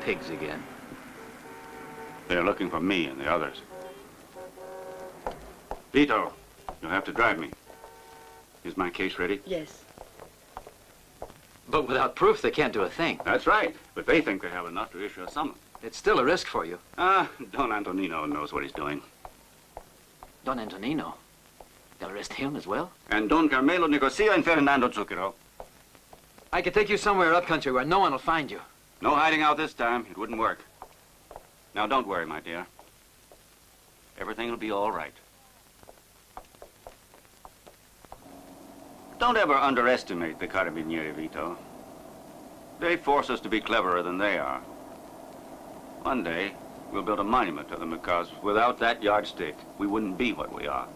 pigs again. They're looking for me and the others. Vito, you'll have to drive me. Is my case ready? Yes. But without proof, they can't do a thing. That's right. But they think they have enough to issue a summons. It's still a risk for you. Don Antonino knows what he's doing. Don Antonino? They'll arrest him as well? And Don Carmelo Nicosia and Fernando Zucchero. I could take you somewhere up country where no one will find you. No hiding out this time. It wouldn't work. Now, don't worry, my dear. Everything will be all right. Don't ever underestimate the Carabinieri, Vito. They force us to be cleverer than they are. One day, we'll build a monument to them because without that yardstick, we wouldn't be what we are.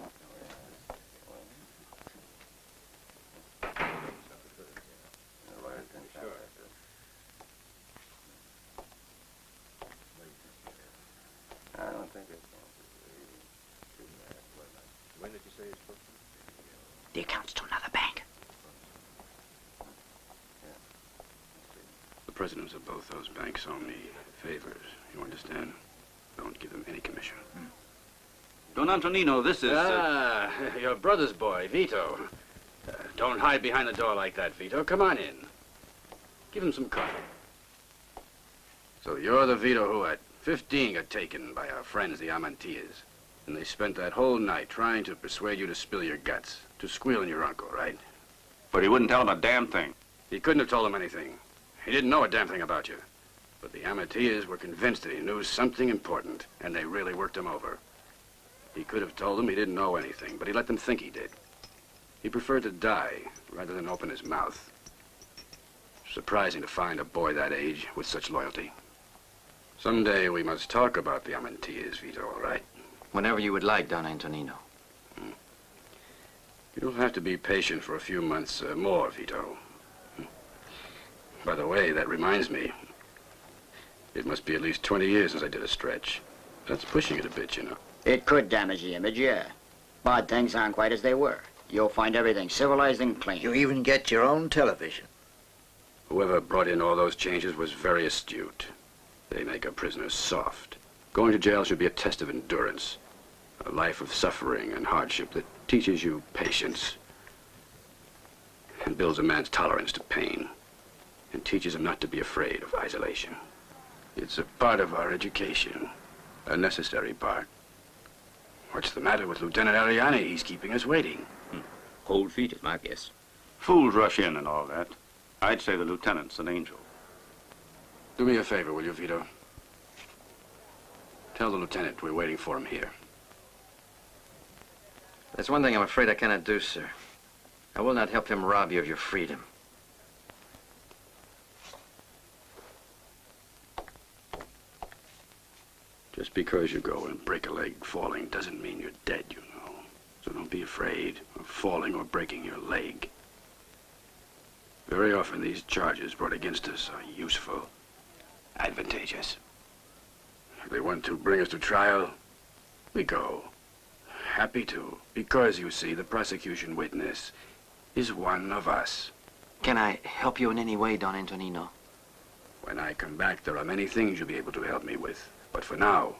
The account's to another bank. The presidents of both those banks owe me favors, you understand? Don't give them any commission. Don Antonino, this is... your brother's boy, Vito. Don't hide behind the door like that, Vito. Come on in. Give him some coffee. So you're the Vito who at 15 got taken by our friends, the Amanteas. And they spent that whole night trying to persuade you to spill your guts, to squeal on your uncle, right? But he wouldn't tell them a damn thing. He couldn't have told them anything. He didn't know a damn thing about you. But the Amanteas were convinced that he knew something important, and they really worked him over. He could have told them he didn't know anything, but he let them think he did. He preferred to die rather than open his mouth. Surprising to find a boy that age with such loyalty. Someday we must talk about the Amanteas, Vito, all right? Whenever you would like, Don Antonino. You'll have to be patient for a few months more, Vito. By the way, that reminds me. It must be at least 20 years since I did a stretch. That's pushing it a bit, you know. It could damage the image, yeah. But things aren't quite as they were. You'll find everything civilized and clean. You even get your own television. Whoever brought in all those changes was very astute. They make a prisoner soft. Going to jail should be a test of endurance. A life of suffering and hardship that teaches you patience and builds a man's tolerance to pain and teaches him not to be afraid of isolation. It's a part of our education, a necessary part. What's the matter with Lieutenant Ariani? He's keeping us waiting. Cold feet is my guess. Fools rush in and all that. I'd say the lieutenant's an angel. Do me a favor, will you, Vito? Tell the lieutenant we're waiting for him here. There's one thing I'm afraid I cannot do, sir. I will not help him rob you of your freedom. Just because you go and break a leg falling doesn't mean you're dead, you know. So don't be afraid of falling or breaking your leg. Very often these charges brought against us are useful, advantageous. If they want to bring us to trial, we go. happy to. Because, you see, the prosecution witness is one of us. Can I help you in any way, Don Antonino? When I come back, there are many things you'll be able to help me with. But for now,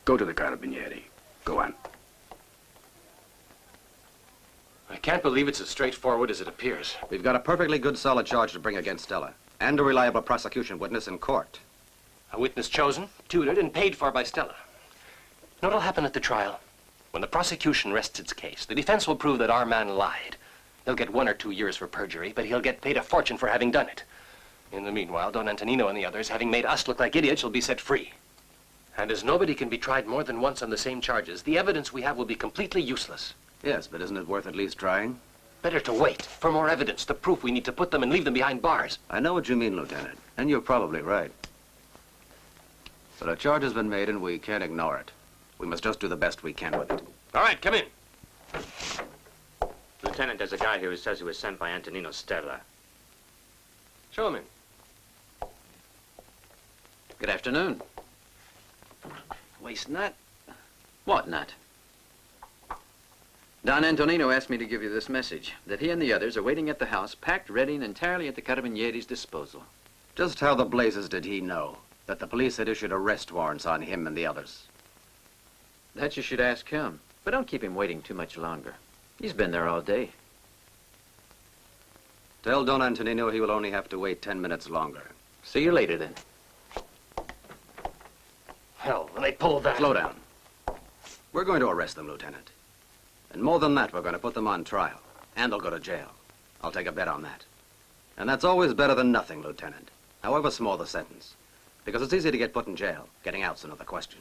go to the Carabinieri. Go on. I can't believe it's as straightforward as it appears. We've got a perfectly good, solid charge to bring against Stella, and a reliable prosecution witness in court. A witness chosen, tutored, and paid for by Stella. You know what'll happen at the trial? When the prosecution rests its case, the defense will prove that our man lied. They'll get 1 or 2 years for perjury, but he'll get paid a fortune for having done it. In the meanwhile, Don Antonino and the others, having made us look like idiots, will be set free. And as nobody can be tried more than once on the same charges, the evidence we have will be completely useless. Yes, but isn't it worth at least trying? Better to wait for more evidence, the proof we need to put them and leave them behind bars. I know what you mean, Lieutenant, and you're probably right. But a charge has been made and we can't ignore it. We must just do the best we can with it. All right, come in. Lieutenant, there's a guy here who says he was sent by Antonino Stella. Show him in. Good afternoon. Waste nut? What nut? Don Antonino asked me to give you this message, that he and the others are waiting at the house, packed, ready, and entirely at the Carabinieri's disposal. Just how the blazes did he know that the police had issued arrest warrants on him and the others? That you should ask him. But don't keep him waiting too much longer. He's been there all day. Tell Don Antonino he will only have to wait 10 minutes longer. See you later, then. Hell, when they pulled that... Slow down. We're going to arrest them, Lieutenant. And more than that, we're going to put them on trial. And they'll go to jail. I'll take a bet on that. And that's always better than nothing, Lieutenant. However small the sentence. Because it's easy to get put in jail. Getting out's another question.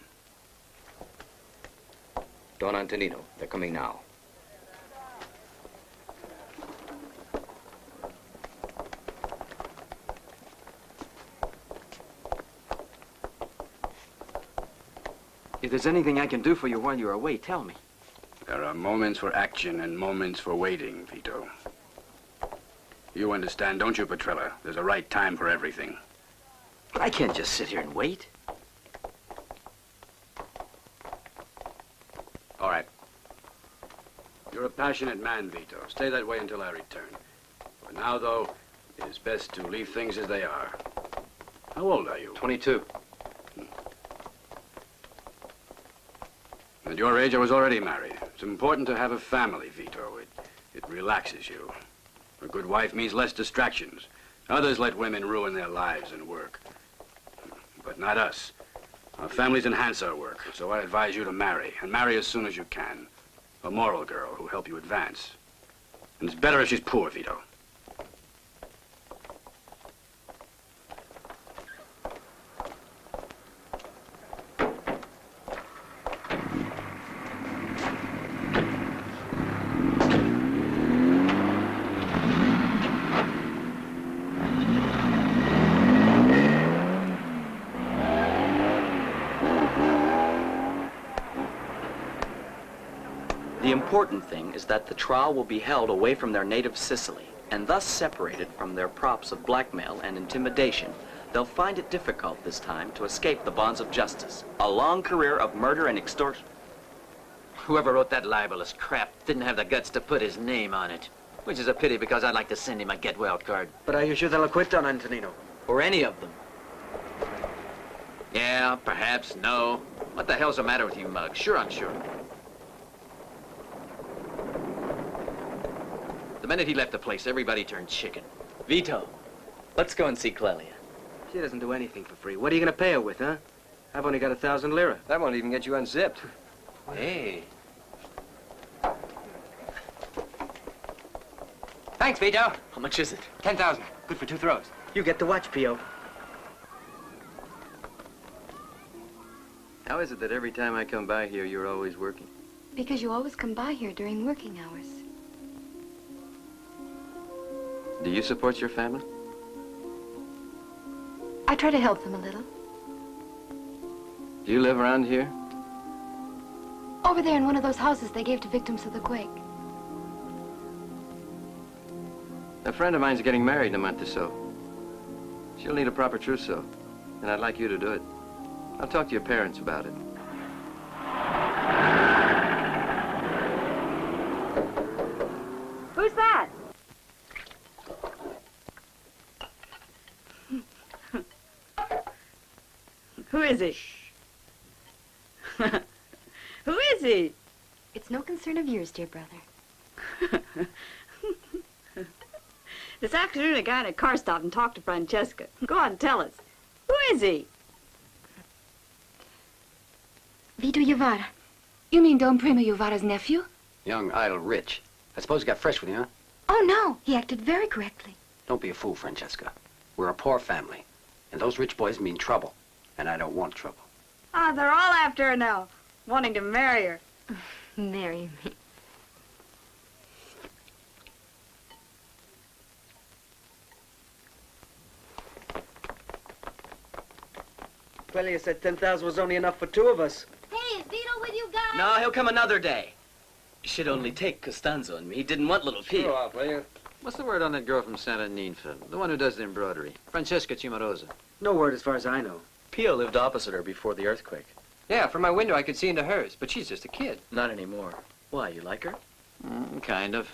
Don Antonino, they're coming now. If there's anything I can do for you while you're away, tell me. There are moments for action and moments for waiting, Vito. You understand, don't you, Petrella? There's a right time for everything. I can't just sit here and wait. All right. You're a passionate man, Vito. Stay that way until I return. For now, though, it is best to leave things as they are. How old are you? 22. At your age, I was already married. It's important to have a family, Vito. It relaxes you. A good wife means less distractions. Others let women ruin their lives and work. But not us. Our families enhance our work, so I advise you to marry, and marry as soon as you can. A moral girl who'll help you advance. And it's better if she's poor, Vito. The important thing is that the trial will be held away from their native Sicily, and thus separated from their props of blackmail and intimidation. They'll find it difficult this time to escape the bonds of justice. A long career of murder and extortion. Whoever wrote that libelous crap didn't have the guts to put his name on it. Which is a pity, because I'd like to send him a get-well card. But are you sure they'll acquit Don Antonino? Or any of them. Yeah, perhaps, no. What the hell's the matter with you, Mug? Sure, I'm sure. The minute he left the place, everybody turned chicken. Vito, let's go and see Clelia. She doesn't do anything for free. What are you going to pay her with, huh? I've only got 1,000 lira. That won't even get you unzipped. Hey. Thanks, Vito. How much is it? 10,000. Good for 2 throws. You get the watch, P.O. How is it that every time I come by here, you're always working? Because you always come by here during working hours. Do you support your family? I try to help them a little. Do you live around here? Over there in one of those houses they gave to victims of the quake. A friend of mine's getting married in a month or so. She'll need a proper trousseau, and I'd like you to do it. I'll talk to your parents about it. is he? Who is he? It's no concern of yours, dear brother. This afternoon, a guy in a car stopped and talked to Francesca. Go on, tell us. Who is he? Vito Uvara. You mean Don Primo Uvara's nephew? Young, idle, rich. I suppose he got fresh with you, huh? Oh, no. He acted very correctly. Don't be a fool, Francesca. We're a poor family, and those rich boys mean trouble, and I don't want trouble. Ah, they're all after her now, wanting to marry her. Marry me. Clelia said 10,000 was only enough for 2 of us. Hey, is Vito with you guys? No, he'll come another day. Should only take Costanzo and me. He didn't want little Pete. Screw off, will you? What's the word on that girl from Santa Ninfa? The one who does the embroidery. Francesca Cimarosa. No word as far as I know. Pio lived opposite her before the earthquake. Yeah, from my window I could see into hers, but she's just a kid. Not anymore. Why, you like her? Kind of.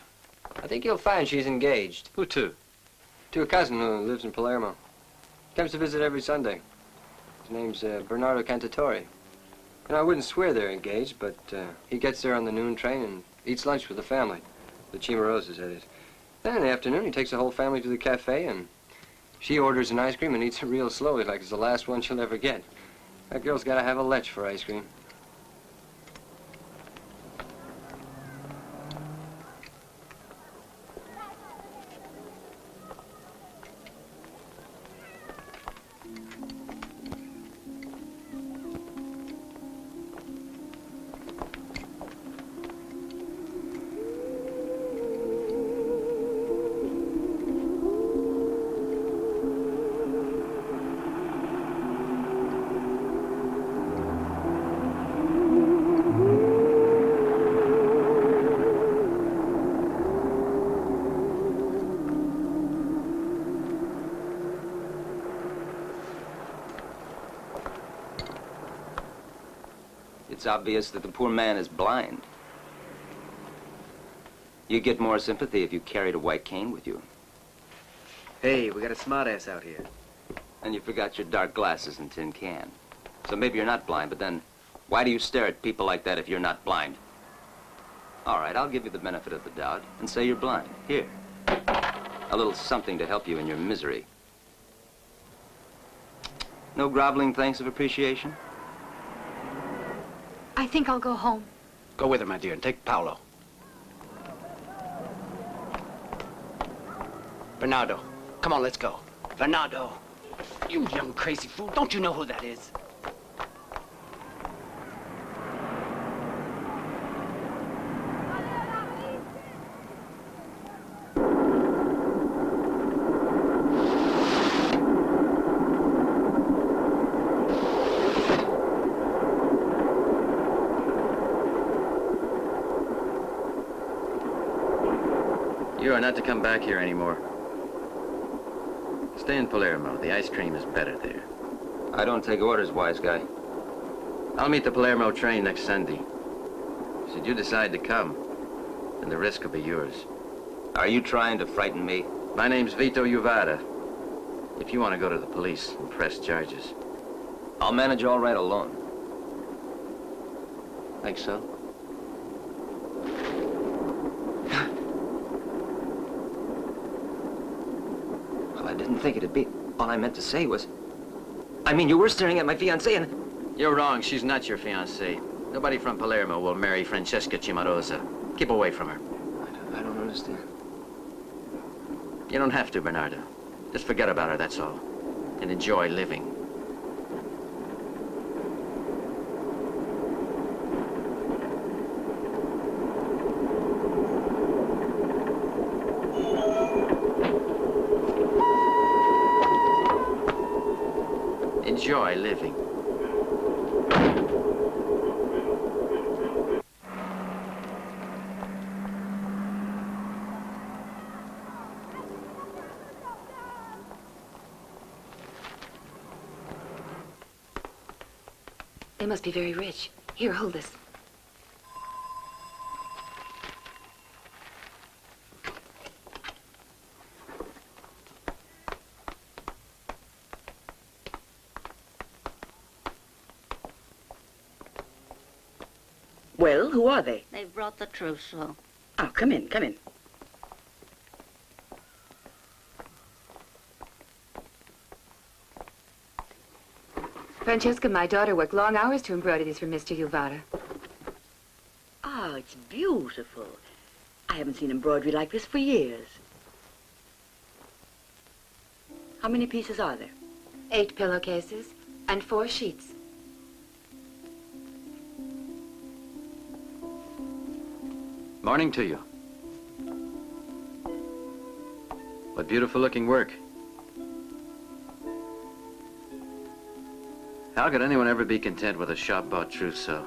I think you'll find she's engaged. Who to? To a cousin who lives in Palermo. Comes to visit every Sunday. His name's Bernardo Cantatori. And I wouldn't swear they're engaged, but he gets there on the noon train and eats lunch with the family. The Cimarosas, that is. Then in the afternoon, he takes the whole family to the cafe, and she orders an ice cream and eats it real slowly, like it's the last one she'll ever get. That girl's got to have a lech for ice cream. It's obvious that the poor man is blind. You get more sympathy if you carried a white cane with you. Hey, we got a smartass out here. And you forgot your dark glasses and tin can. So maybe you're not blind, but then why do you stare at people like that if you're not blind? All right, I'll give you the benefit of the doubt and say you're blind. Here. A little something to help you in your misery. No groveling thanks of appreciation? I think I'll go home. Go with her, my dear, and take Paolo. Bernardo, come on, let's go. Bernardo, you young crazy fool, don't you know who that is? You are not to come back here anymore. Stay in Palermo. The ice cream is better there. I don't take orders, wise guy. I'll meet the Palermo train next Sunday. Should you decide to come, then the risk will be yours. Are you trying to frighten me? My name's Vito Uvara. If you want to go to the police and press charges. I'll manage all right alone. Think so? Well, I didn't think it'd be. All I meant to say was... I mean, you were staring at my fiancée and... You're wrong. She's not your fiancée. Nobody from Palermo will marry Francesca Cimarosa. Keep away from her. I don't understand. You don't have to, Bernardo. Just forget about her, that's all. And enjoy living. Enjoy living. They must be very rich. Here, hold this. Well, who are they? They've brought the trousseau. Oh, come in, come in. Francesca, my daughter, worked long hours to embroider these for Mr. Uvara. Oh, it's beautiful. I haven't seen embroidery like this for years. How many pieces are there? 8 pillowcases and 4 sheets. Morning to you. What beautiful looking work. How could anyone ever be content with a shop-bought trousseau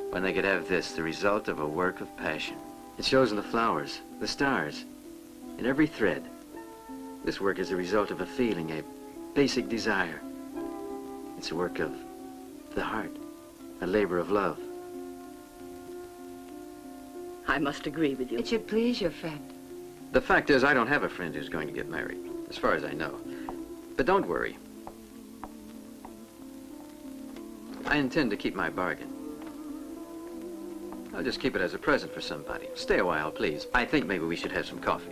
when they could have this, the result of a work of passion? It shows in the flowers, the stars, in every thread. This work is a result of a feeling, a basic desire. It's a work of the heart, a labor of love. I must agree with you. It should please your friend. The fact is, I don't have a friend who's going to get married, as far as I know. But don't worry. I intend to keep my bargain. I'll just keep it as a present for somebody. Stay a while, please. I think maybe we should have some coffee.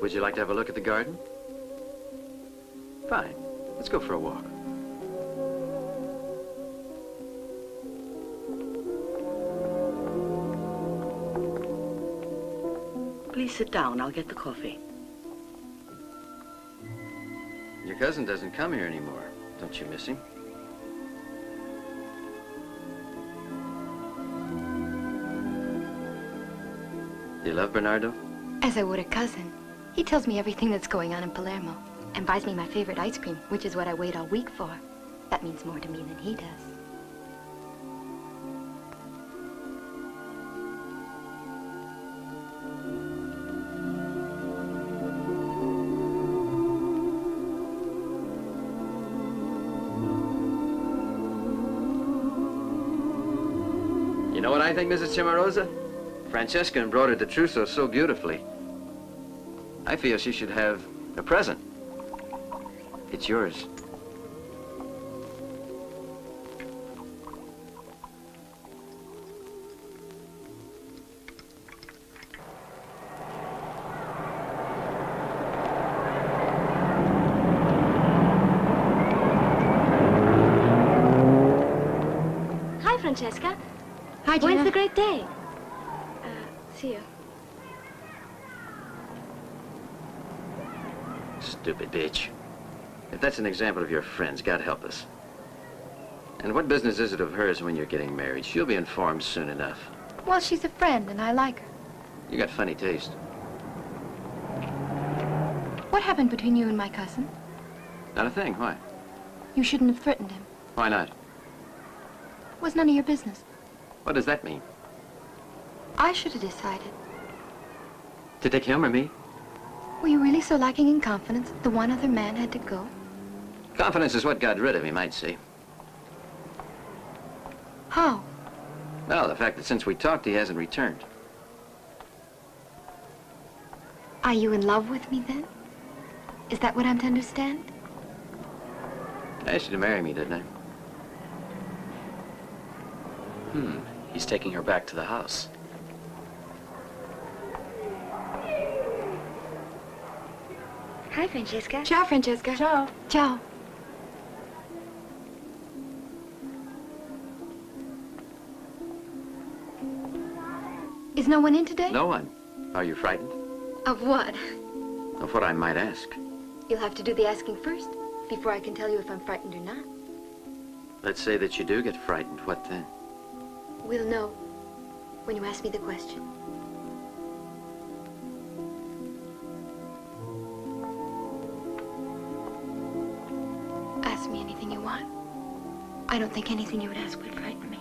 Would you like to have a look at the garden? Fine. Let's go for a walk. Please sit down. I'll get the coffee. Your cousin doesn't come here anymore. Don't you miss him? Do you love Bernardo? As I would a cousin. He tells me everything that's going on in Palermo and buys me my favorite ice cream, which is what I wait all week for. That means more to me than he does. You know what I think, Mrs. Cimarosa? Francesca embroidered the trousseau so beautifully. I feel she should have a present. It's yours. Hi, Francesca. Hi, Gina. When's the great day? See you. Stupid bitch. If that's an example of your friends, God help us. And what business is it of hers when you're getting married? She'll be informed soon enough. Well, she's a friend, and I like her. You got funny taste. What happened between you and my cousin? Not a thing. Why? You shouldn't have threatened him. Why not? It was none of your business. What does that mean? I should have decided. To take him or me? Were you really so lacking in confidence that the one other man had to go? Confidence is what got rid of him, I'd say. How? Well, the fact that since we talked, he hasn't returned. Are you in love with me, then? Is that what I'm to understand? I asked you to marry me, didn't I? He's taking her back to the house. Hi, Francesca. Ciao, Francesca. Ciao. Ciao. Is no one in today? No one. Are you frightened? Of what? Of what I might ask. You'll have to do the asking first, before I can tell you if I'm frightened or not. Let's say that you do get frightened. What then? We'll know when you ask me the question. Ask me anything you want. I don't think anything you would ask would frighten me.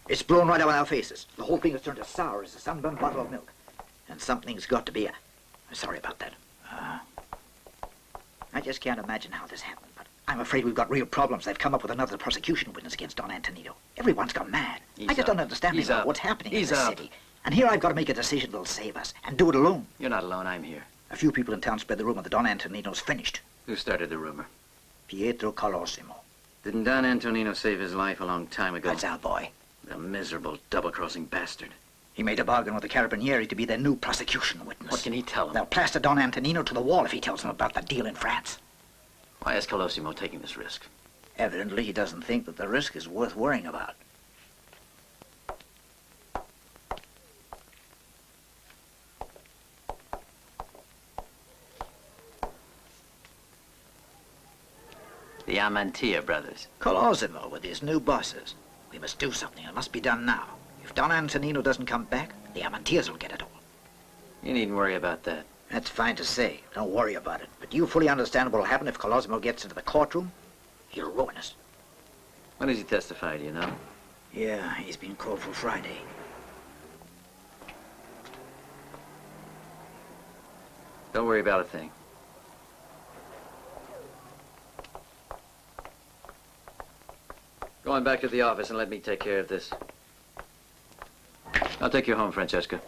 It's blown right out of our faces. The whole thing has turned as sour as a sunburned bottle of milk. And something's got to be... I'm sorry about that. I just can't imagine how this happened, but I'm afraid we've got real problems. They've come up with another prosecution witness against Don Antonino. Everyone's gone mad. I just don't understand anymore what's happening in this city. And here I've got to make a decision that'll save us, and do it alone. You're not alone, I'm here. A few people in town spread the rumor that Don Antonino's finished. Who started the rumor? Pietro Colosimo. Didn't Don Antonino save his life a long time ago? That's our boy. The miserable, double-crossing bastard. He made a bargain with the Carabinieri to be their new prosecution witness. What can he tell them? They'll plaster Don Antonino to the wall if he tells them about the deal in France. Why is Colosimo taking this risk? Evidently, he doesn't think that the risk is worth worrying about. The Amantea brothers. Colosimo with his new bosses. We must do something. It must be done now. If Don Antonino doesn't come back, the Amanteas will get it all. You needn't worry about that. That's fine to say. Don't worry about it. But you fully understand what will happen if Colosimo gets into the courtroom? He'll ruin us. When does he testify, do you know? Yeah, he's been called for Friday. Don't worry about a thing. Go on back to the office and let me take care of this. I'll take you home, Francesca.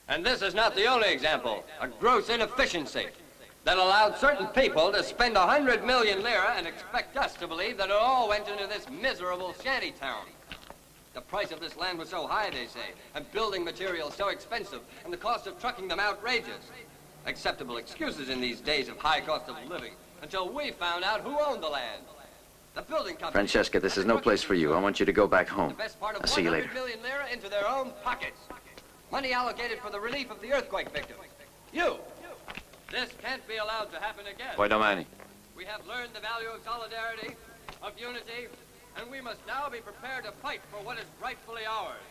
And this is not the only example. A gross inefficiency that allowed certain people to spend 100 million lira and expect us to believe that it all went into this miserable shanty town. The price of this land was so high, they say, and building materials so expensive, and the cost of trucking them outrageous. Acceptable excuses in these days of high cost of living, until we found out who owned the land. The building company... Francesca, this is no place for you. I want you to go back home. The best part of I'll see you later. 100 million lira into their own pockets. Money allocated for the relief of the earthquake victims. You! This can't be allowed to happen again. Poi domani. We have learned the value of solidarity, of unity, and we must now be prepared to fight for what is rightfully ours.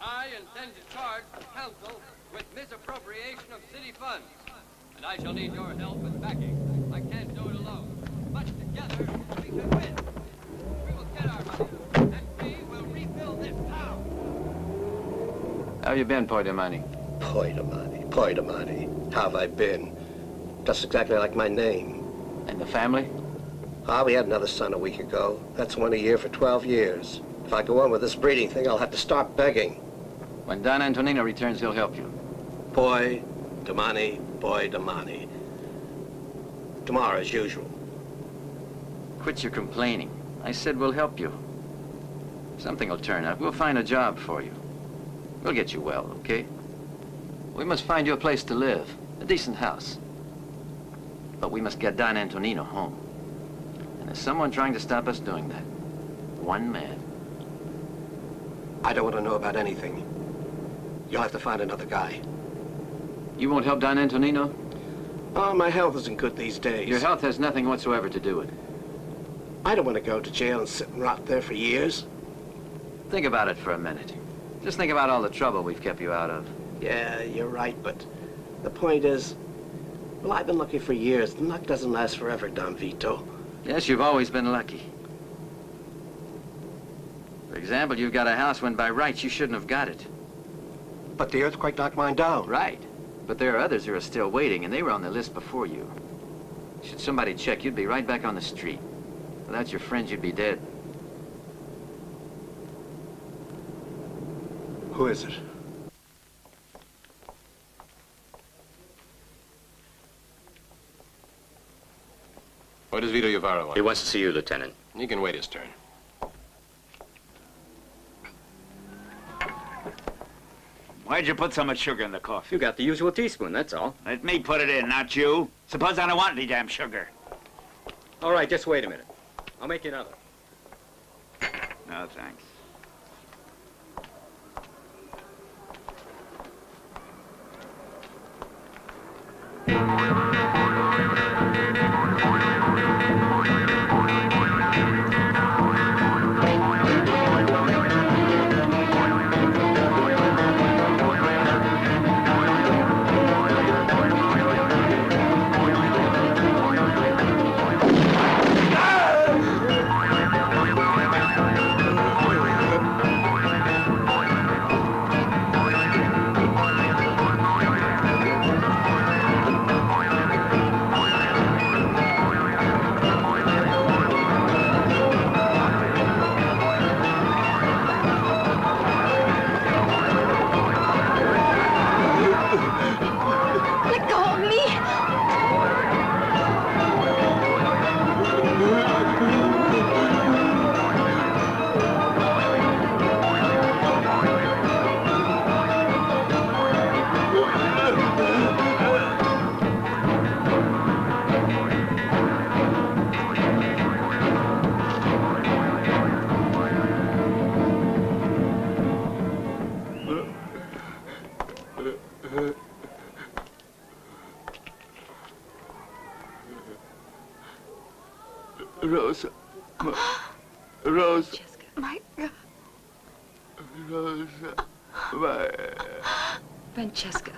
I intend to charge the council with misappropriation of city funds, and I shall need your help and backing. I can't do it alone, but together we can win. We will get our money, and we will rebuild this town. How have you been, Poi domani? Poi domani. How have I been? Just exactly like my name. And the family? We had another son a week ago. That's one a year for 12 years. If I go on with this breeding thing, I'll have to start begging. When Don Antonino returns, he'll help you. Poi domani. Tomorrow, as usual. Quit your complaining. I said we'll help you. Something will turn up. We'll find a job for you. We'll get you well, okay? We must find you a place to live, a decent house. But we must get Don Antonino home. And there's someone trying to stop us doing that. One man. I don't want to know about anything. You'll have to find another guy. You won't help Don Antonino? Oh, my health isn't good these days. Your health has nothing whatsoever to do with it. I don't want to go to jail and sit and rot there for years. Think about it for a minute. Just think about all the trouble we've kept you out of. Yeah, you're right, but the point is, well, I've been lucky for years. Luck doesn't last forever, Don Vito. Yes, you've always been lucky. For example, you've got a house when by rights you shouldn't have got it. But the earthquake knocked mine down. Right. But there are others who are still waiting, and they were on the list before you. Should somebody check, you'd be right back on the street. Without your friends, you'd be dead. Who is it? What does Vito Yavara want? He wants to see you, Lieutenant. He can wait his turn. Why'd you put so much sugar in the coffee? You got the usual teaspoon, that's all. Let me put it in, not you. Suppose I don't want any damn sugar. All right, just wait a minute. I'll make you another. No, thanks. Rosa. My God. Rosa. Francesca,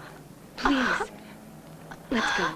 please. Let's go.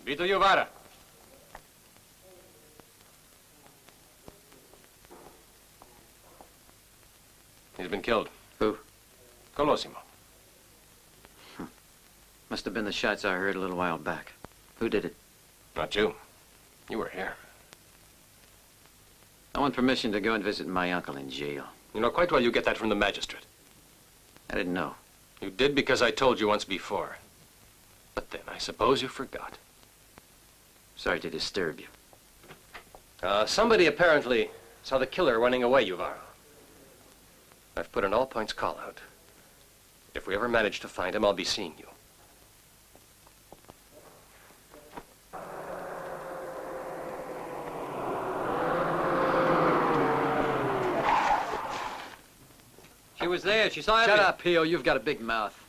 Vito Juvara. He's been killed. Who? Colosimo. Must have been the shots I heard a little while back. Who did it? Not you. You were here. I want permission to go and visit my uncle in jail. You know quite well you get that from the magistrate. I didn't know. You did because I told you once before. But then I suppose you forgot. Sorry to disturb you. Somebody apparently saw the killer running away, Juvara. I've put an all-points call out. If we ever manage to find him, I'll be seeing you. She was there. She saw Shut everything. up, Pio. You've got a big mouth.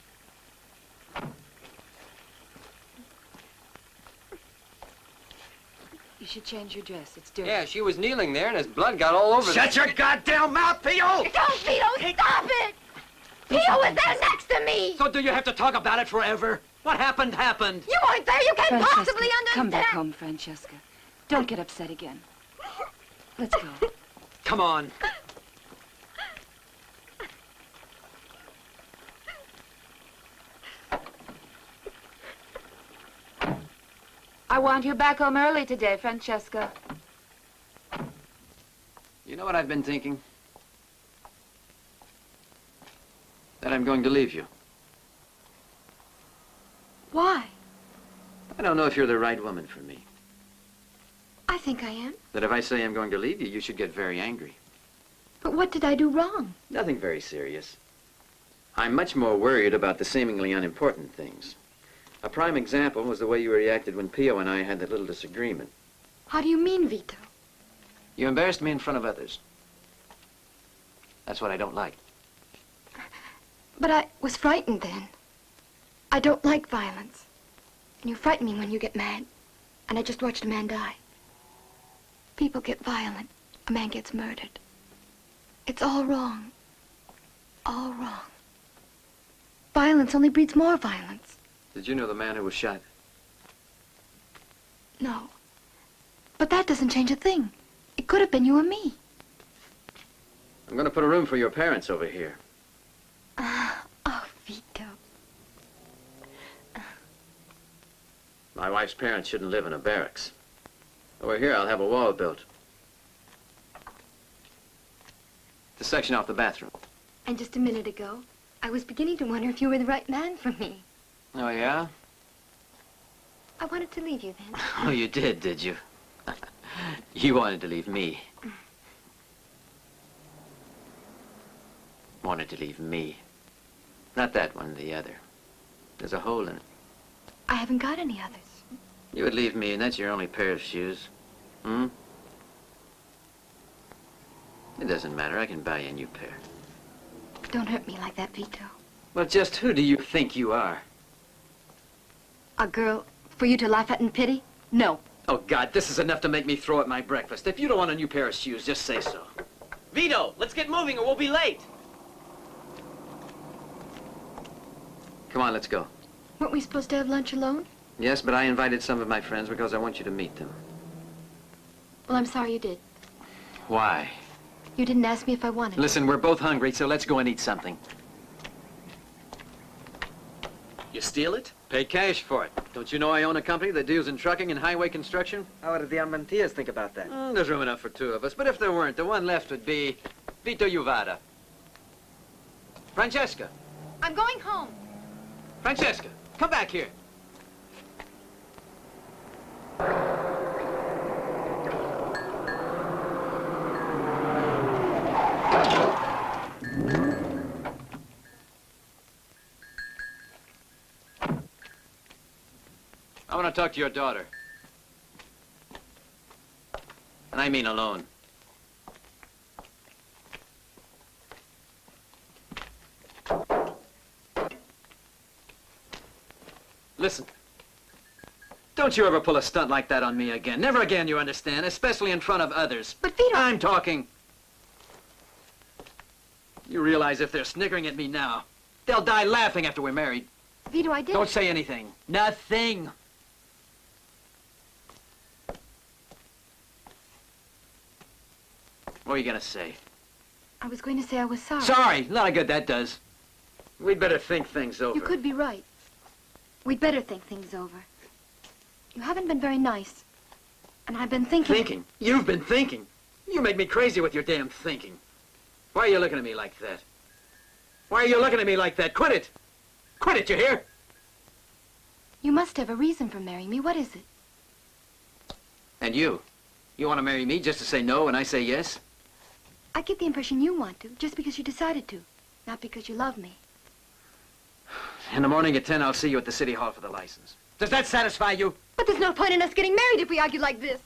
You should change your dress. It's dirty. Yeah, she was kneeling there, and his blood got all over. Shut your goddamn mouth, Pio! Don't, Vito! Stop it! Pio was there next to me! So do you have to talk about it forever? What happened, happened. You weren't there. You can't Francesca, possibly understand. come back home, Francesca. Don't get upset again. Let's go. Come on. I want you back home early today, Francesca. You know what I've been thinking? That I'm going to leave you. Why? I don't know if you're the right woman for me. I think I am. That if I say I'm going to leave you, you should get very angry. But what did I do wrong? Nothing very serious. I'm much more worried about the seemingly unimportant things. A prime example was the way you reacted when Pio and I had that little disagreement. How do you mean, Vito? You embarrassed me in front of others. That's what I don't like. But I was frightened then. I don't like violence. And you frighten me when you get mad. And I just watched a man die. People get violent. A man gets murdered. It's all wrong. All wrong. Violence only breeds more violence. Did you know the man who was shot? No. But that doesn't change a thing. It could have been you or me. I'm going to put a room for your parents over here. Oh, Vito. My wife's parents shouldn't live in a barracks. Over here, I'll have a wall built. The section off the bathroom. And just a minute ago, I was beginning to wonder if you were the right man for me. Oh, yeah? I wanted to leave you then. Oh, you did you? You wanted to leave me. Wanted to leave me. Not that one, the other. There's a hole in it. I haven't got any others. You would leave me, and that's your only pair of shoes. Hmm? It doesn't matter. I can buy you a new pair. Don't hurt me like that, Vito. Well, just who do you think you are? A girl for you to laugh at and pity? No. Oh, God, this is enough to make me throw up my breakfast. If you don't want a new pair of shoes, just say so. Vito, let's get moving or we'll be late. Come on, let's go. Weren't we supposed to have lunch alone? Yes, but I invited some of my friends because I want you to meet them. Well, I'm sorry you did. Why? You didn't ask me if I wanted. Listen, we're both hungry, so let's go and eat something. You steal it? Pay cash for it. Don't you know I own a company that deals in trucking and highway construction? How did the Amanteas think about that? There's room enough for two of us, but if there weren't, the one left would be Vito Uvada. Francesca! I'm going home. Francesca, come back here. I want to talk to your daughter. And I mean alone. Listen. Don't you ever pull a stunt like that on me again. Never again, you understand? Especially in front of others. But Vito... I'm talking. You realize if they're snickering at me now, they'll die laughing after we're married. Vito, I did... Don't say anything. Nothing. What are you gonna say? I was going to say I was sorry. Sorry! A lot of good that does. We'd better think things over. You could be right. We'd better think things over. You haven't been very nice. And I've been thinking... Thinking? You've been thinking? You make me crazy with your damn thinking. Why are you looking at me like that? Why are you looking at me like that? Quit it! Quit it, you hear? You must have a reason for marrying me. What is it? And you? You want to marry me just to say no and I say yes? I get the impression you want to, just because you decided to, not because you love me. In the morning at 10, I'll see you at the city hall for the license. Does that satisfy you? But there's no point in us getting married if we argue like this.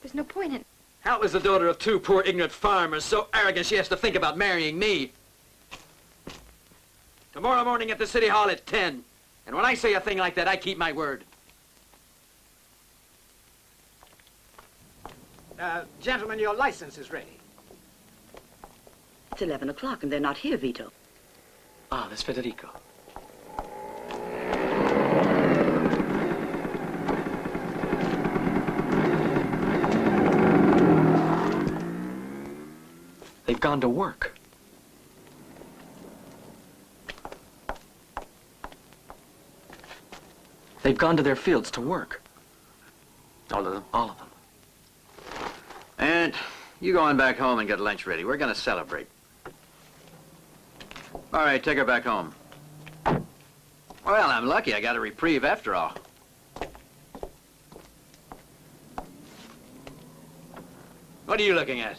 There's no point in... How is the daughter of two poor, ignorant farmers so arrogant she has to think about marrying me? Tomorrow morning at the city hall at 10. And when I say a thing like that, I keep my word. Gentlemen, your license is ready. It's 11 o'clock and they're not here, Vito. Ah, that's Federico. They've gone to work. They've gone to their fields to work. All of them? All of them. And you go on back home and get lunch ready. We're gonna celebrate. All right, take her back home. Well, I'm lucky I got a reprieve after all. What are you looking at?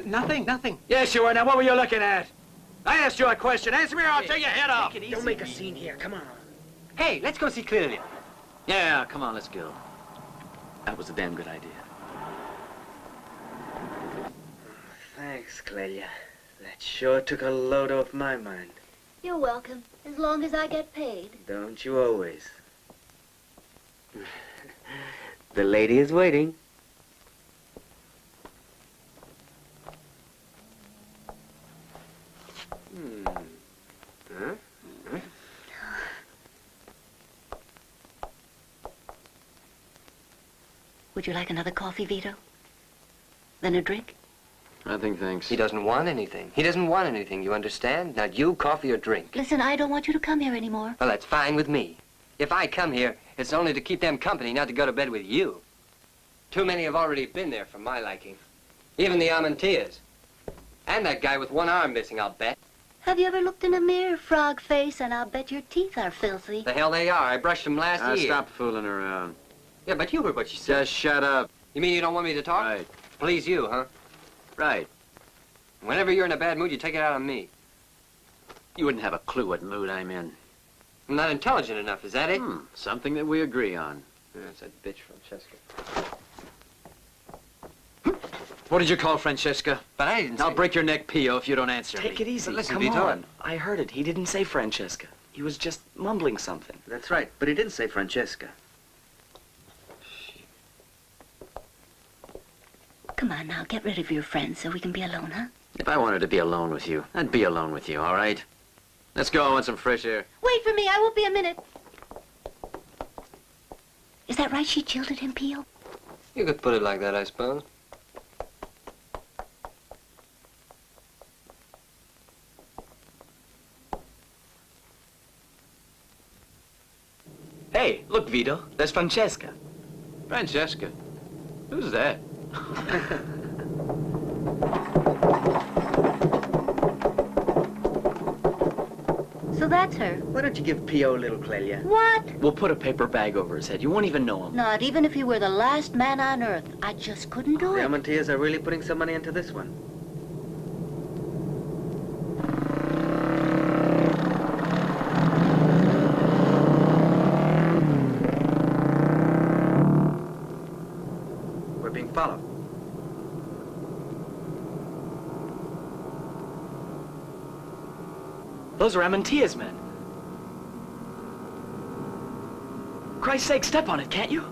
Nothing. Yes, you were. Now, what were you looking at? I asked you a question. Answer me or I'll take your head off. Don't make a scene here. Come on. Hey, let's go see Clelia. Yeah, come on, let's go. That was a damn good idea. Thanks, Clelia. That sure took a load off my mind. You're welcome, as long as I get paid. Don't you always? The lady is waiting. Huh? Would you like another coffee, Vito? Then a drink? Nothing, thanks. He doesn't want anything. He doesn't want anything, you understand? Not you, coffee, or drink. Listen, I don't want you to come here anymore. Well, that's fine with me. If I come here, it's only to keep them company, not to go to bed with you. Too many have already been there for my liking. Even the Amanteas. And that guy with one arm missing, I'll bet. Have you ever looked in a mirror, frog face, and I'll bet your teeth are filthy. The hell they are. I brushed them last year. Stop fooling around. Yeah, but you heard what she said. Just shut up. You mean you don't want me to talk? Right. Please you, huh? Right. Whenever you're in a bad mood, you take it out on me. You wouldn't have a clue what mood I'm in. I'm not intelligent enough, is that it? Something that we agree on. That's that bitch, Francesca. What did you call Francesca? But I didn't I'll say... break your neck, Pio, if you don't answer Take me. it easy. But listen, Come Vito. on. I heard it. He didn't say Francesca. He was just mumbling something. That's right, but he didn't say Francesca. Come on now, get rid of your friends so we can be alone, huh? If I wanted to be alone with you, I'd be alone with you, all right? Let's go. I want some fresh air. Wait for me, I won't be a minute. Is that right she jilted him, Pio? You could put it like that, I suppose. Hey, look, Vito. There's Francesca. Francesca? Who's that? So that's her. Why don't you give P.O. a little, Clelia? What? We'll put a paper bag over his head. You won't even know him. Not even if he were the last man on earth. I just couldn't do The it. Amanteas are really putting some money into this one. We're being followed. Those are Amantea's men. Christ's sake, step on it, can't you?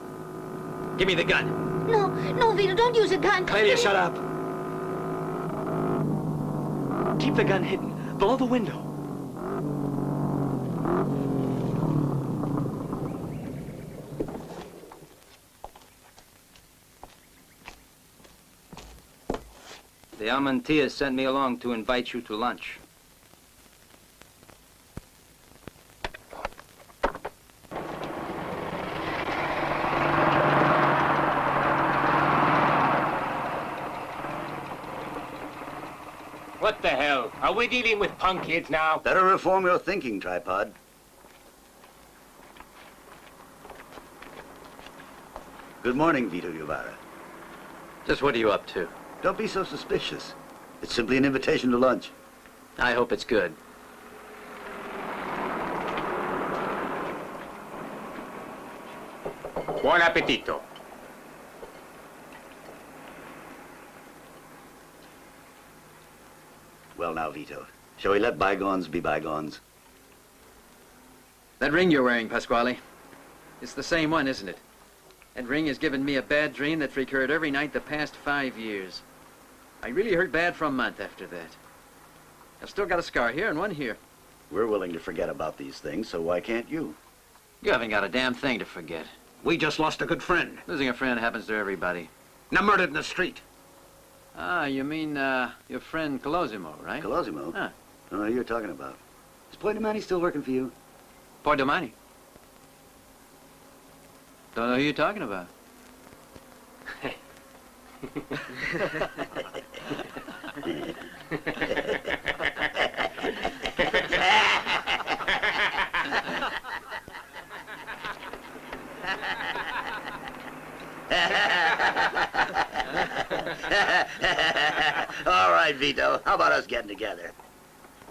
Give me the gun. No, no, Vito, don't use a gun. Clelia, shut up. Keep the gun hidden, below the window. The Amantea sent me along to invite you to lunch. What the hell? Are we dealing with punk kids now? Better reform your thinking, tripod. Good morning, Vito Guevara. Just what are you up to? Don't be so suspicious. It's simply an invitation to lunch. I hope it's good. Buon appetito. Well now, Vito, shall we let bygones be bygones? That ring you're wearing, Pasquale. It's the same one, isn't it? That ring has given me a bad dream that's recurred every night the past 5 years. I really hurt bad for a month after that. I've still got a scar here and one here. We're willing to forget about these things, so why can't you? You haven't got a damn thing to forget. We just lost a good friend. Losing a friend happens to everybody. Now murdered in the street. Ah, you mean, your friend Colosimo, right? Colosimo? Ah. I don't know who you're talking about. Is Damiani still working for you? Damiani? Don't know who you're talking about. All right, Vito. How about us getting together?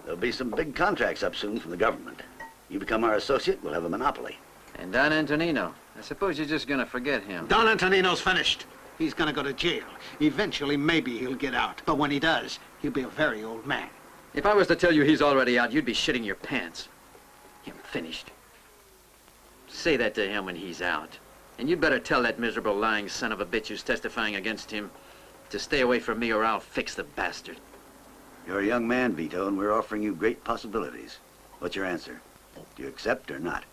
There'll be some big contracts up soon from the government. You become our associate, we'll have a monopoly. And Don Antonino. I suppose you're just gonna forget him. Don Antonino's finished. He's gonna go to jail. Eventually, maybe he'll get out. But when he does, he'll be a very old man. If I was to tell you he's already out, you'd be shitting your pants. Him finished. Say that to him when he's out. And you'd better tell that miserable lying son of a bitch who's testifying against him to stay away from me or I'll fix the bastard. You're a young man, Vito, and we're offering you great possibilities. What's your answer? Do you accept or not?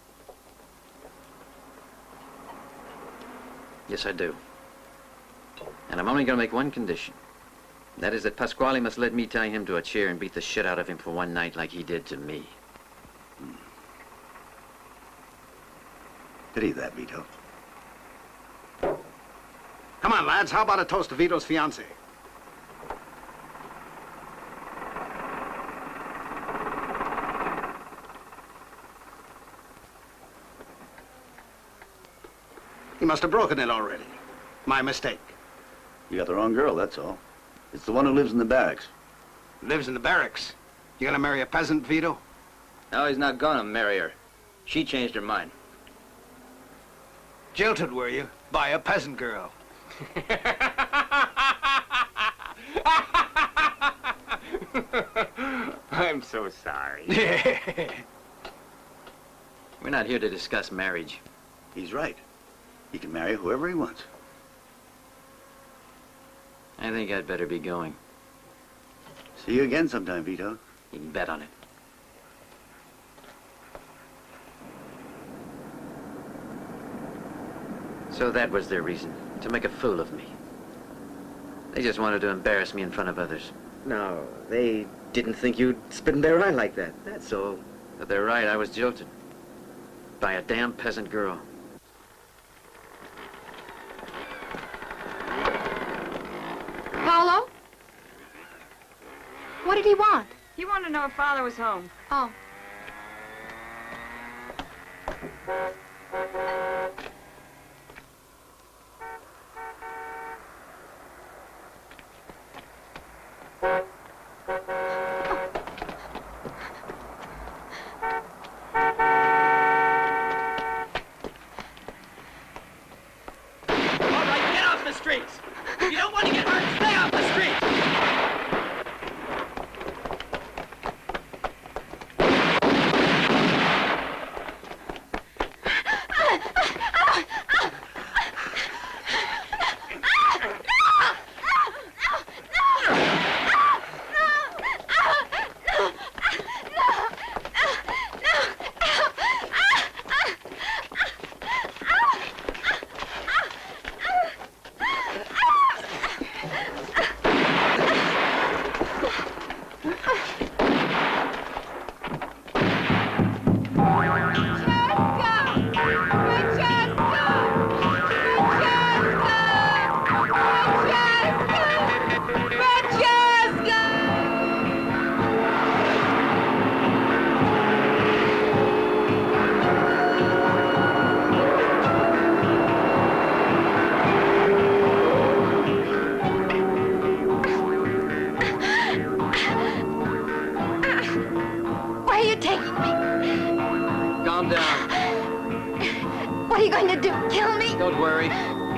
Yes, I do. And I'm only gonna make one condition. That is that Pasquale must let me tie him to a chair and beat the shit out of him for one night like he did to me. Pity that, Vito. Come on, lads. How about a toast to Vito's fiancée? He must have broken it already. My mistake. You got the wrong girl, that's all. It's the one who lives in the barracks. Lives in the barracks. You gonna marry a peasant, Vito? No, he's not gonna marry her. She changed her mind. Jilted, were you? By a peasant girl. I'm so sorry. We're not here to discuss marriage. He's right. He can marry whoever he wants. I think I'd better be going. See you again sometime, Vito. You can bet on it. So that was their reason, to make a fool of me. They just wanted to embarrass me in front of others. No, they didn't think you'd spit in their eye like that. That's all. But they're right, I was jilted. by a damn peasant girl. Paolo? What did he want? He wanted to know if Father was home. Oh.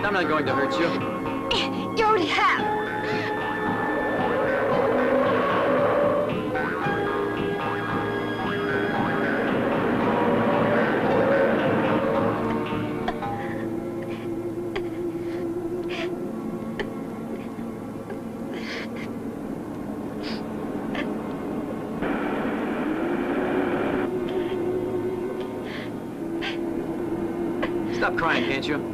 I'm not going to hurt you. You already have. Stop crying, can't you?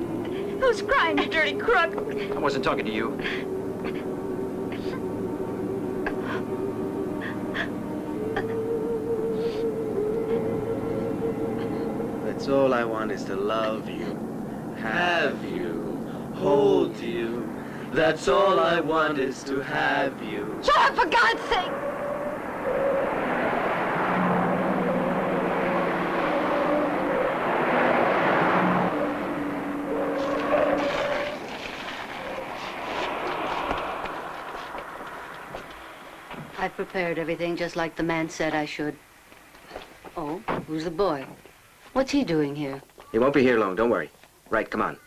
Who's crying, you dirty crook? I wasn't talking to you. That's all I want is to love you, have you, hold you. That's all I want is to have you. Shut up, for God's sake! I've prepared everything just like the man said I should. Oh, who's the boy? What's he doing here? He won't be here long, don't worry. Right, come on.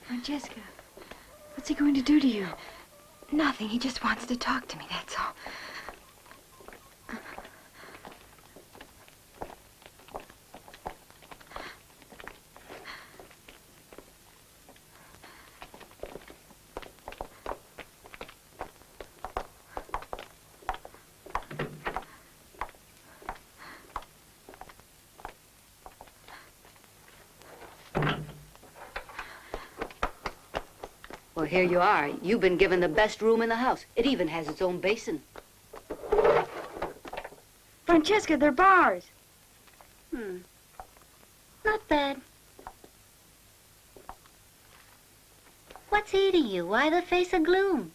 Francesca, what's he going to do to you? Nothing. He just wants to talk to me, that's all. Well, here you are. You've been given the best room in the house. It even has its own basin. Francesca, they're bars. Not bad. What's eating you? Why the face of gloom?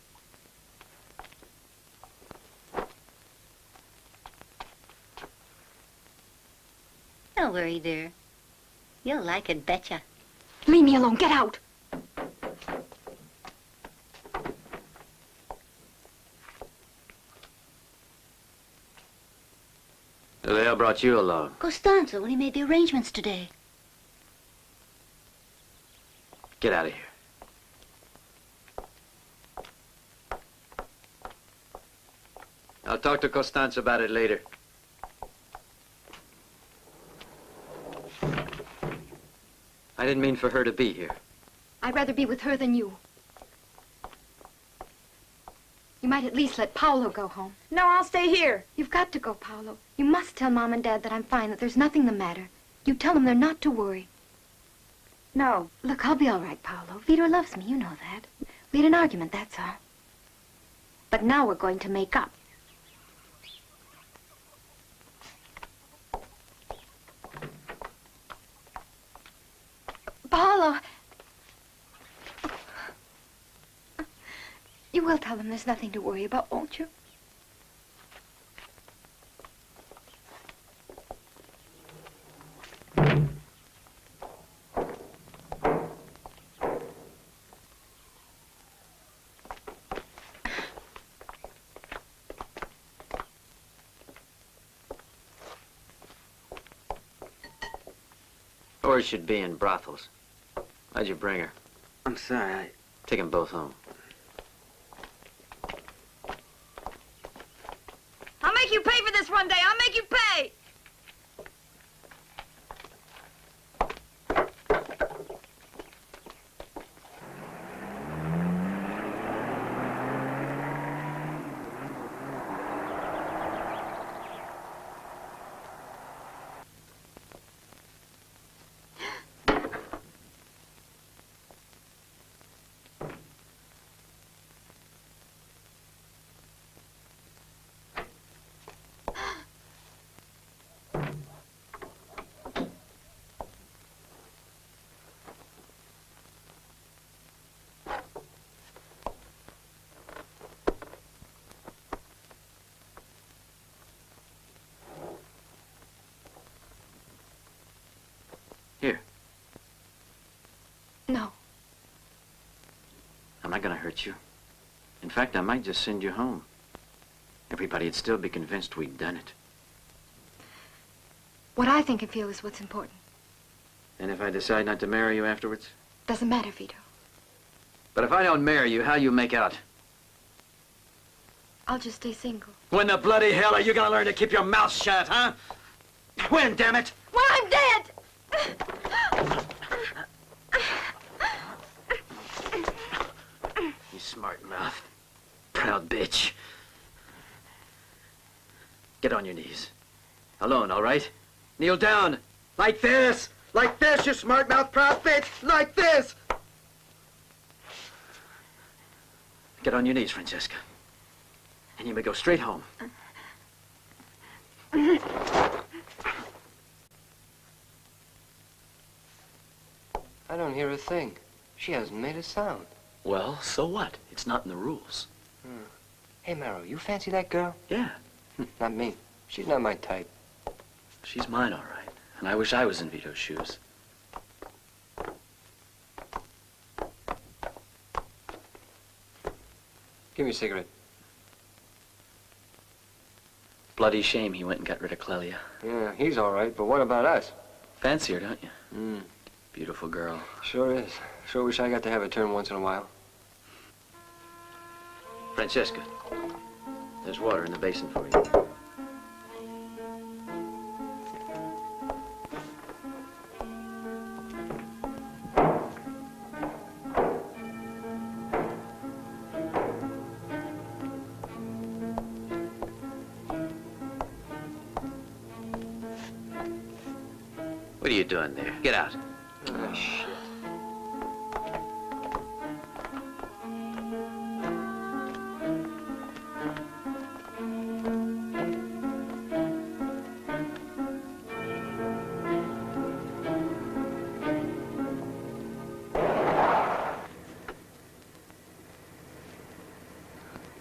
Don't worry, dear. You'll like it, betcha. Leave me alone. Get out. The hell brought you along? Costanzo, when he made the arrangements today. Get out of here. I'll talk to Costanza about it later. I didn't mean for her to be here. I'd rather be with her than you. You might at least let Paolo go home. No, I'll stay here. You've got to go, Paolo. You must tell Mom and Dad that I'm fine, that there's nothing the matter. You tell them they're not to worry. No. Look, I'll be all right, Paolo. Vito loves me, you know that. We had an argument, that's all. But now we're going to make up. Paolo! You will tell them there's nothing to worry about, won't you? Or should be in brothels. Why'd you bring her? I'm sorry, Take them both home. I'll make you pay for this one day. I'll make you pay. Here. No. I'm not gonna hurt you. In fact, I might just send you home. Everybody'd still be convinced we'd done it. What I think and feel is what's important. And if I decide not to marry you afterwards? Doesn't matter, Vito. But if I don't marry you, how you make out? I'll just stay single. When the bloody hell are you gonna learn to keep your mouth shut, huh? When, damn it? When I'm dead! You smart-mouthed, proud bitch. Get on your knees. Alone, all right? Kneel down. Like this! Like this, you smart-mouth proud bitch! Like this! Get on your knees, Francesca. And you may go straight home. I don't hear a thing. She hasn't made a sound. Well, so what? It's not in the rules. Hey, Maro, you fancy that girl? Yeah. Not me. She's not my type. She's mine, all right. And I wish I was in Vito's shoes. Give me a cigarette. Bloody shame he went and got rid of Clelia. Yeah, he's all right, but what about us? Fancy her, don't you? Beautiful girl. Sure is. Sure wish I got to have a turn once in a while. Francesca, there's water in the basin for you. What are you doing there? Get out. Oh, shit.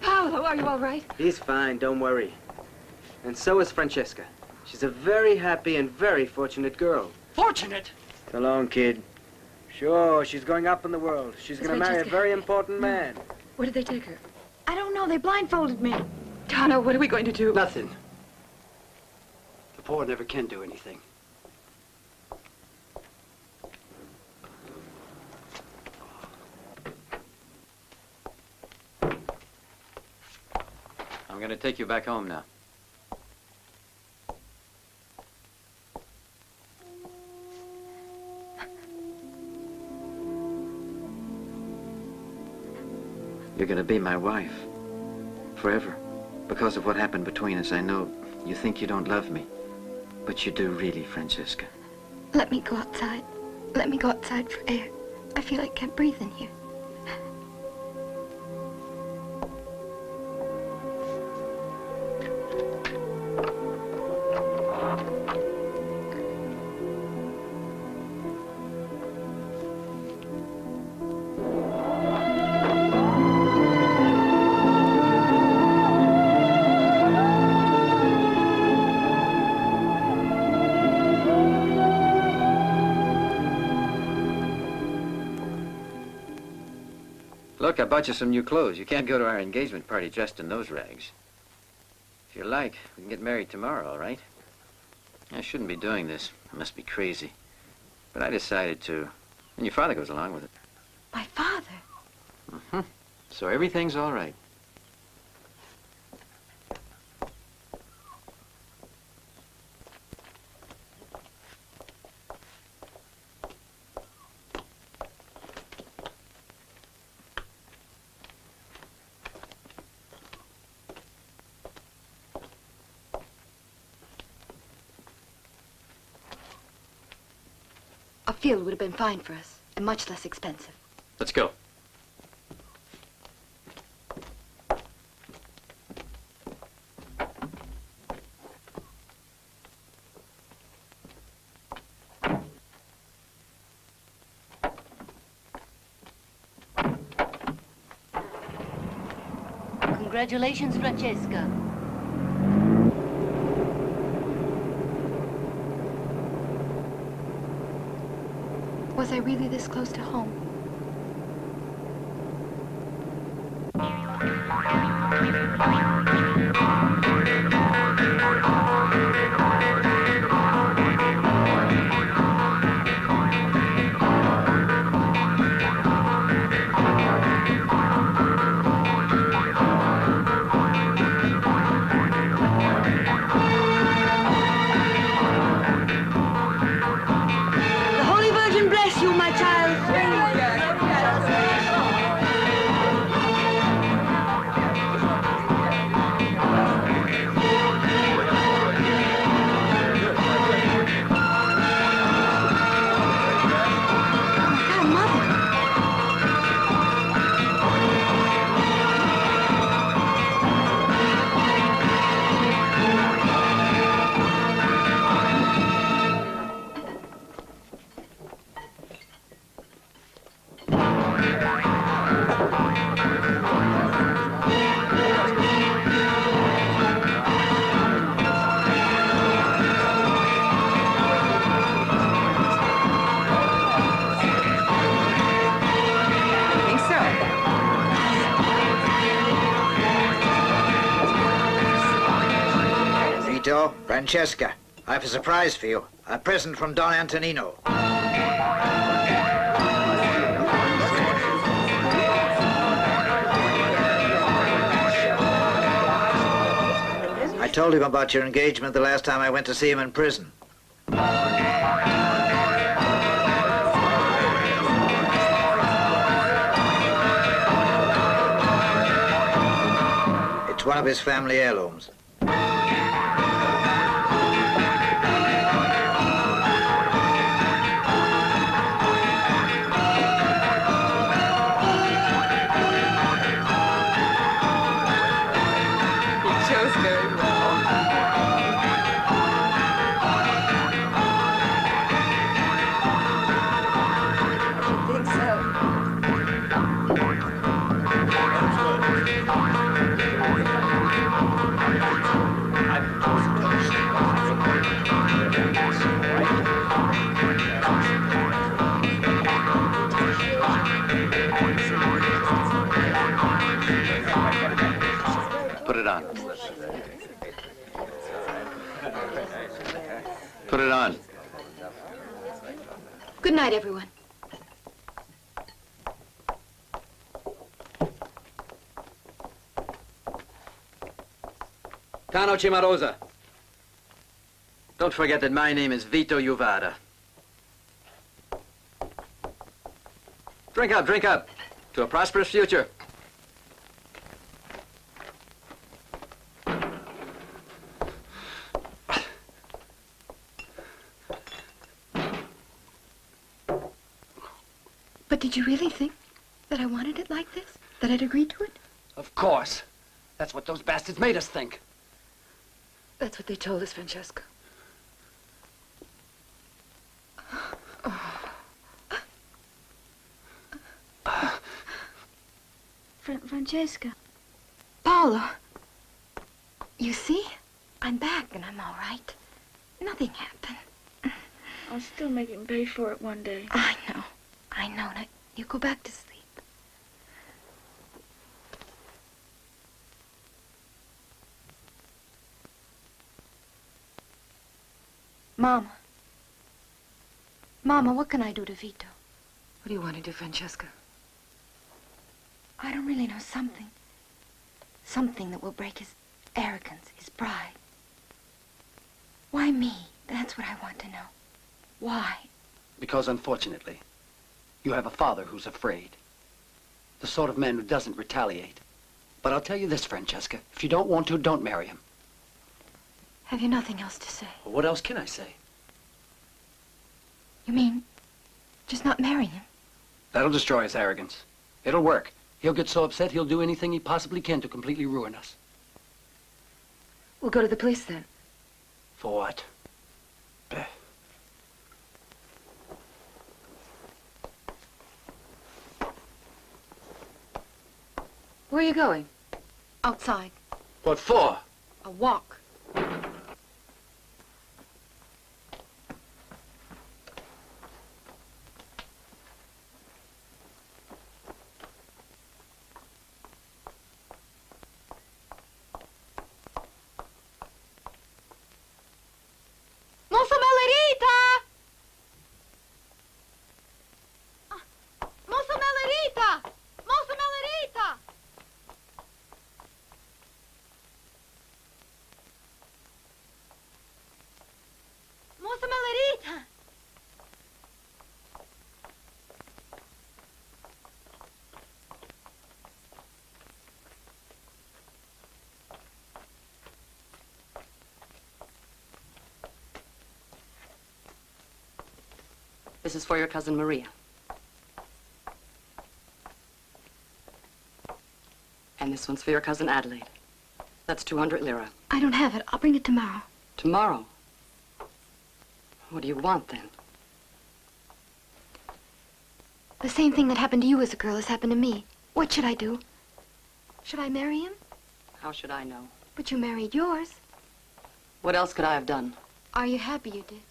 Paolo, are you all right? He's fine, don't worry. And so is Francesca. She's a very happy and very fortunate girl. Fortunate? So long, kid. Sure, she's going up in the world. She's going to marry a Francesca. very important man. Where did they take her? I don't know. They blindfolded me. Tano, what are we going to do? Nothing. The poor never can do anything. I'm gonna take you back home now. You're gonna be my wife. Forever. Because of what happened between us, I know you think you don't love me. But you do really, Francesca. Let me go outside. Let me go outside for air. I feel I can't breathe in here. Look, I bought you some new clothes. You can't go to our engagement party dressed in those rags. If you like, we can get married tomorrow, all right? I shouldn't be doing this. I must be crazy. But I decided to. And your father goes along with it. My father? Mm-hmm. So everything's all right. A field would have been fine for us, and much less expensive. Let's go. Congratulations, Francesca. Was I really this close to home? Vito, Francesca, I have a surprise for you. A present from Don Antonino. I told him about your engagement the last time I went to see him in prison. It's one of his family heirlooms. Put it on. Put it on. Good night, everyone. Tano Cimarosa. Don't forget that my name is Vito Uvada. Drink up, to a prosperous future. But did you really think that I wanted it like this? That I'd agreed to it? Of course. That's what those bastards made us think. That's what they told us, Francesca. Francesca. Paolo. You see? I'm back and I'm all right. Nothing happened. I'll still make him pay for it one day. I know. Now you go back to sleep. Mama. Mama, what can I do to Vito? What do you want to do, Francesca? I don't really know. Something. Something that will break his arrogance, his pride. Why me? That's what I want to know. Why? Because, unfortunately, you have a father who's afraid. The sort of man who doesn't retaliate. But I'll tell you this, Francesca. If you don't want to, don't marry him. Have you nothing else to say? Well, what else can I say? You mean just not marry him? That'll destroy his arrogance. It'll work. He'll get so upset he'll do anything he possibly can to completely ruin us. We'll go to the police then. For what? Where are you going? Outside. What for? A walk. This is for your cousin Maria. And this one's for your cousin Adelaide. That's 200 lira. I don't have it. I'll bring it tomorrow. Tomorrow? What do you want, then? The same thing that happened to you as a girl has happened to me. What should I do? Should I marry him? How should I know? But you married yours. What else could I have done? Are you happy you did?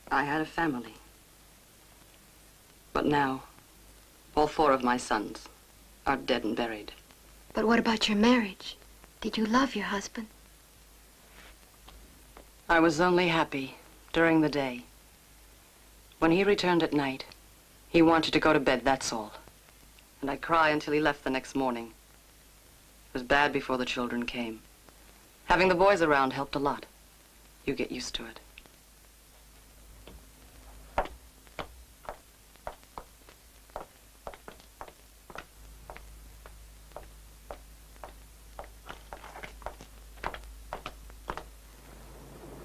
I had a family. But now, all 4 of my sons are dead and buried. But what about your marriage? Did you love your husband? I was only happy during the day. When he returned at night, he wanted to go to bed, that's all. And I'd cry until he left the next morning. It was bad before the children came. Having the boys around helped a lot. You get used to it.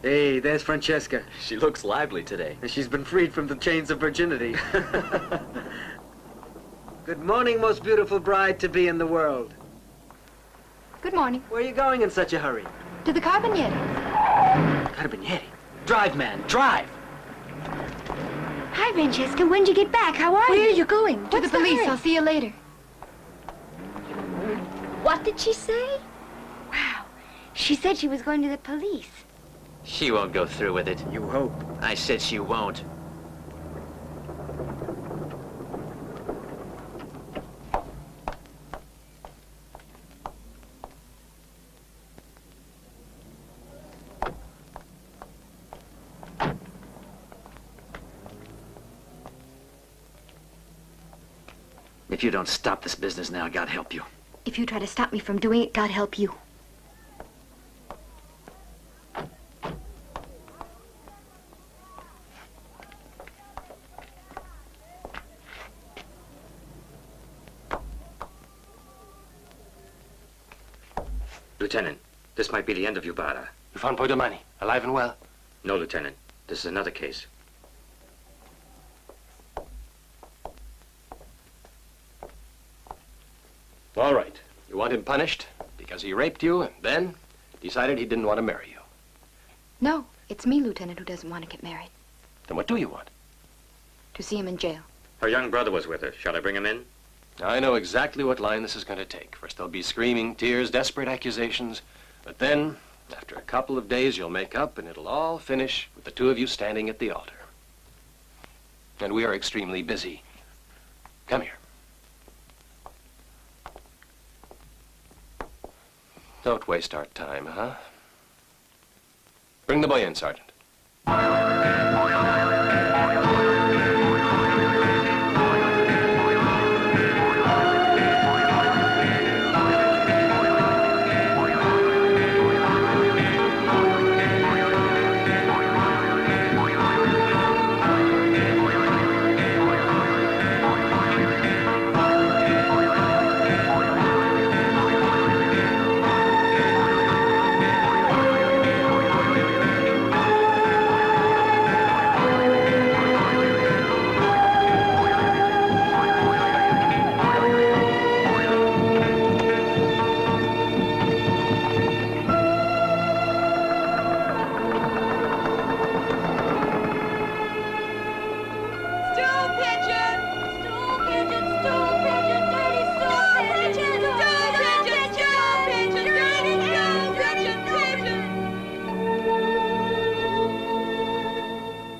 Hey, there's Francesca. She looks lively today. And she's been freed from the chains of virginity. Good morning, most beautiful bride-to-be in the world. Good morning. Where are you going in such a hurry? To the Carabinieri. Carabinieri? Drive, man, drive! Hi, Francesca. When'd you get back? How are you? Where are you going? To the police. I'll see you later. What did she say? Wow. She said she was going to the police. She won't go through with it. You hope. I said she won't. If you don't stop this business now, God help you. If you try to stop me from doing it, God help you. Lieutenant, this might be the end of you, Bara. You found Poi Domani, alive and well? No, Lieutenant. This is another case. All right. You want him punished because he raped you and then decided he didn't want to marry you. No, it's me, Lieutenant, who doesn't want to get married. Then what do you want? To see him in jail. Her young brother was with her. Shall I bring him in? I know exactly what line this is going to take. First there'll be screaming, tears, desperate accusations. But then, after a couple of days, you'll make up and it'll all finish with the two of you standing at the altar. And we are extremely busy. Come here. Don't waste our time, huh? Bring the boy in, Sergeant.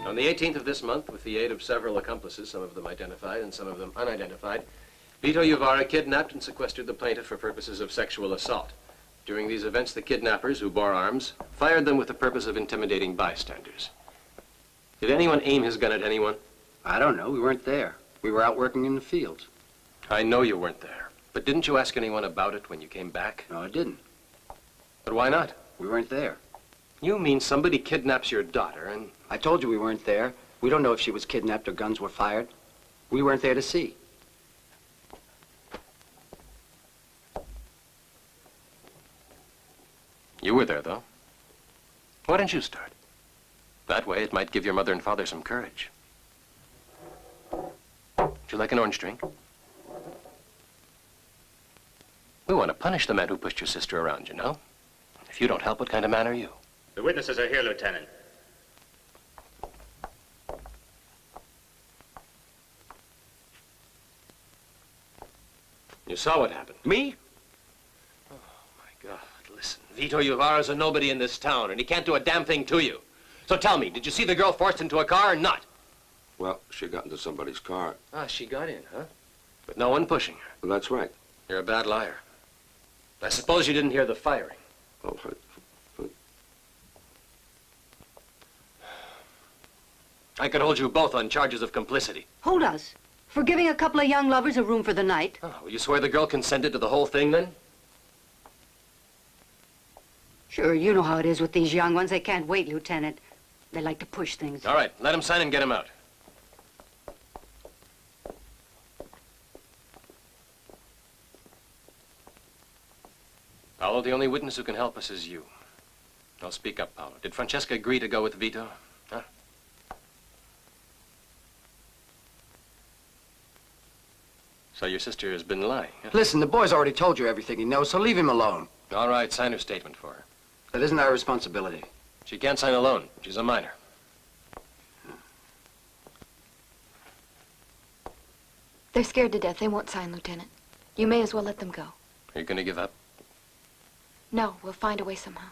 On the 18th of this month, with the aid of several accomplices, some of them identified and some of them unidentified, Vito Uvara kidnapped and sequestered the plaintiff for purposes of sexual assault. During these events, the kidnappers, who bore arms, fired them with the purpose of intimidating bystanders. Did anyone aim his gun at anyone? I don't know. We weren't there. We were out working in the fields. I know you weren't there. But didn't you ask anyone about it when you came back? No, I didn't. But why not? We weren't there. You mean somebody kidnaps your daughter and... I told you we weren't there. We don't know if she was kidnapped or guns were fired. We weren't there to see. You were there, though. Why didn't you start? That way, it might give your mother and father some courage. Would you like an orange drink? We want to punish the man who pushed your sister around, you know? If you don't help, what kind of man are you? The witnesses are here, Lieutenant. You saw what happened. Me? Oh, my God. Listen, Vito Uvara's a nobody in this town, and he can't do a damn thing to you. So tell me, did you see the girl forced into a car or not? Well, she got into somebody's car. Ah, she got in, huh? But no one pushing her. Well, that's right. You're a bad liar. I suppose you didn't hear the firing. Oh, I could hold you both on charges of complicity. Hold us. For giving a couple of young lovers a room for the night. Oh, will you swear the girl consented to the whole thing, then? Sure, you know how it is with these young ones. They can't wait, Lieutenant. They like to push things. All right, let him sign and get him out. Paolo, the only witness who can help us is you. Now speak up, Paolo. Did Francesca agree to go with Vito? Huh? So your sister has been lying, huh? Listen, the boy's already told you everything he knows, so leave him alone. All right, sign her statement for her. That isn't our responsibility. She can't sign alone. She's a minor. They're scared to death. They won't sign, Lieutenant. You may as well let them go. Are you going to give up? No, we'll find a way somehow.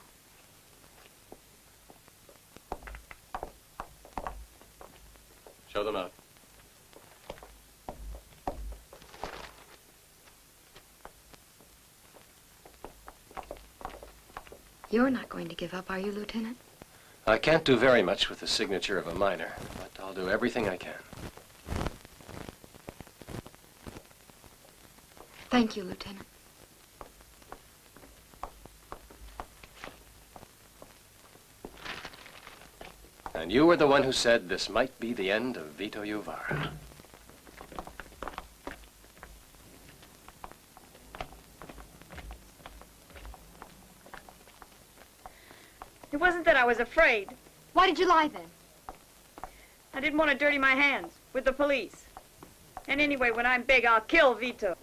Show them out. You're not going to give up, are you, Lieutenant? I can't do very much with the signature of a minor, but I'll do everything I can. Thank you, Lieutenant. And you were the one who said this might be the end of Vito Uvara. It wasn't that I was afraid. Why did you lie then? I didn't want to dirty my hands with the police. And anyway, when I'm big, I'll kill Vito.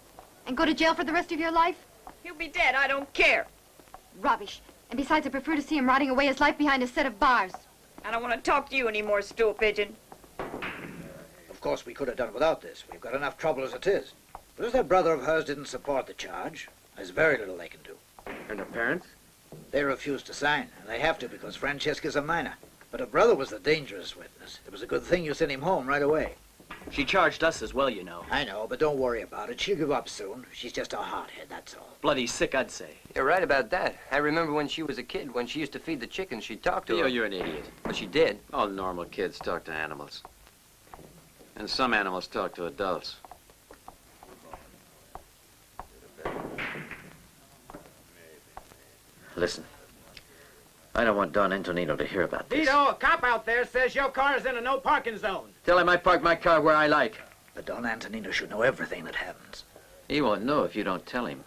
And go to jail for the rest of your life? He'll be dead. I don't care. Rubbish. And besides, I prefer to see him rotting away his life behind a set of bars. I don't want to talk to you anymore, stool pigeon. Of course, we could have done without this. We've got enough trouble as it is. But as that brother of hers didn't support the charge, there's very little they can do. And her parents? They refused to sign, and they have to because Francesca's a minor. But her brother was the dangerous witness. It was a good thing you sent him home right away. She charged us as well, you know. I know, but don't worry about it. She'll give up soon. She's just a hothead, that's all. Bloody sick, I'd say. You're right about that. I remember when she was a kid, when she used to feed the chickens, she'd talk to Theo, her. you're an idiot. But she did. All normal kids talk to animals. And some animals talk to adults. Listen, I don't want Don Antonino to hear about this. Vito, a cop out there says your car is in a no parking zone. Tell him I park my car where I like. But Don Antonino should know everything that happens. He won't know if you don't tell him.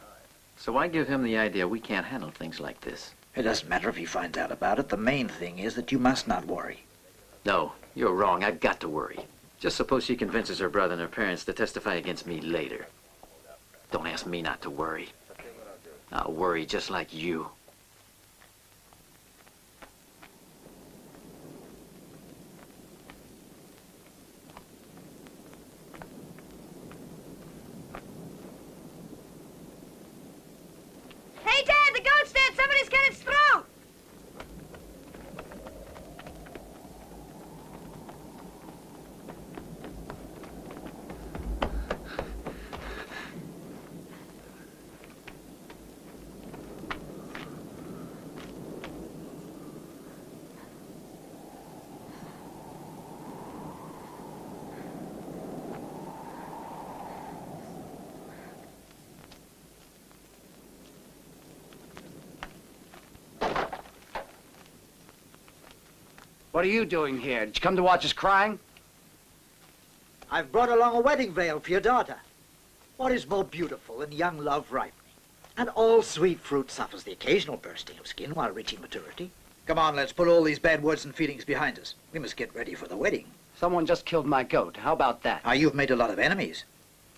So why give him the idea we can't handle things like this? It doesn't matter if he finds out about it. The main thing is that you must not worry. No, you're wrong. I've got to worry. Just suppose she convinces her brother and her parents to testify against me later. Don't ask me not to worry. I'll worry just like you. Hey, Dad, the goat's dead. Somebody's cut its throat. What are you doing here? Did you come to watch us crying? I've brought along a wedding veil for your daughter. What is more beautiful than young love ripening? And all sweet fruit suffers the occasional bursting of skin while reaching maturity. Come on, let's put all these bad words and feelings behind us. We must get ready for the wedding. Someone just killed my goat. How about that? Ah, you've made a lot of enemies.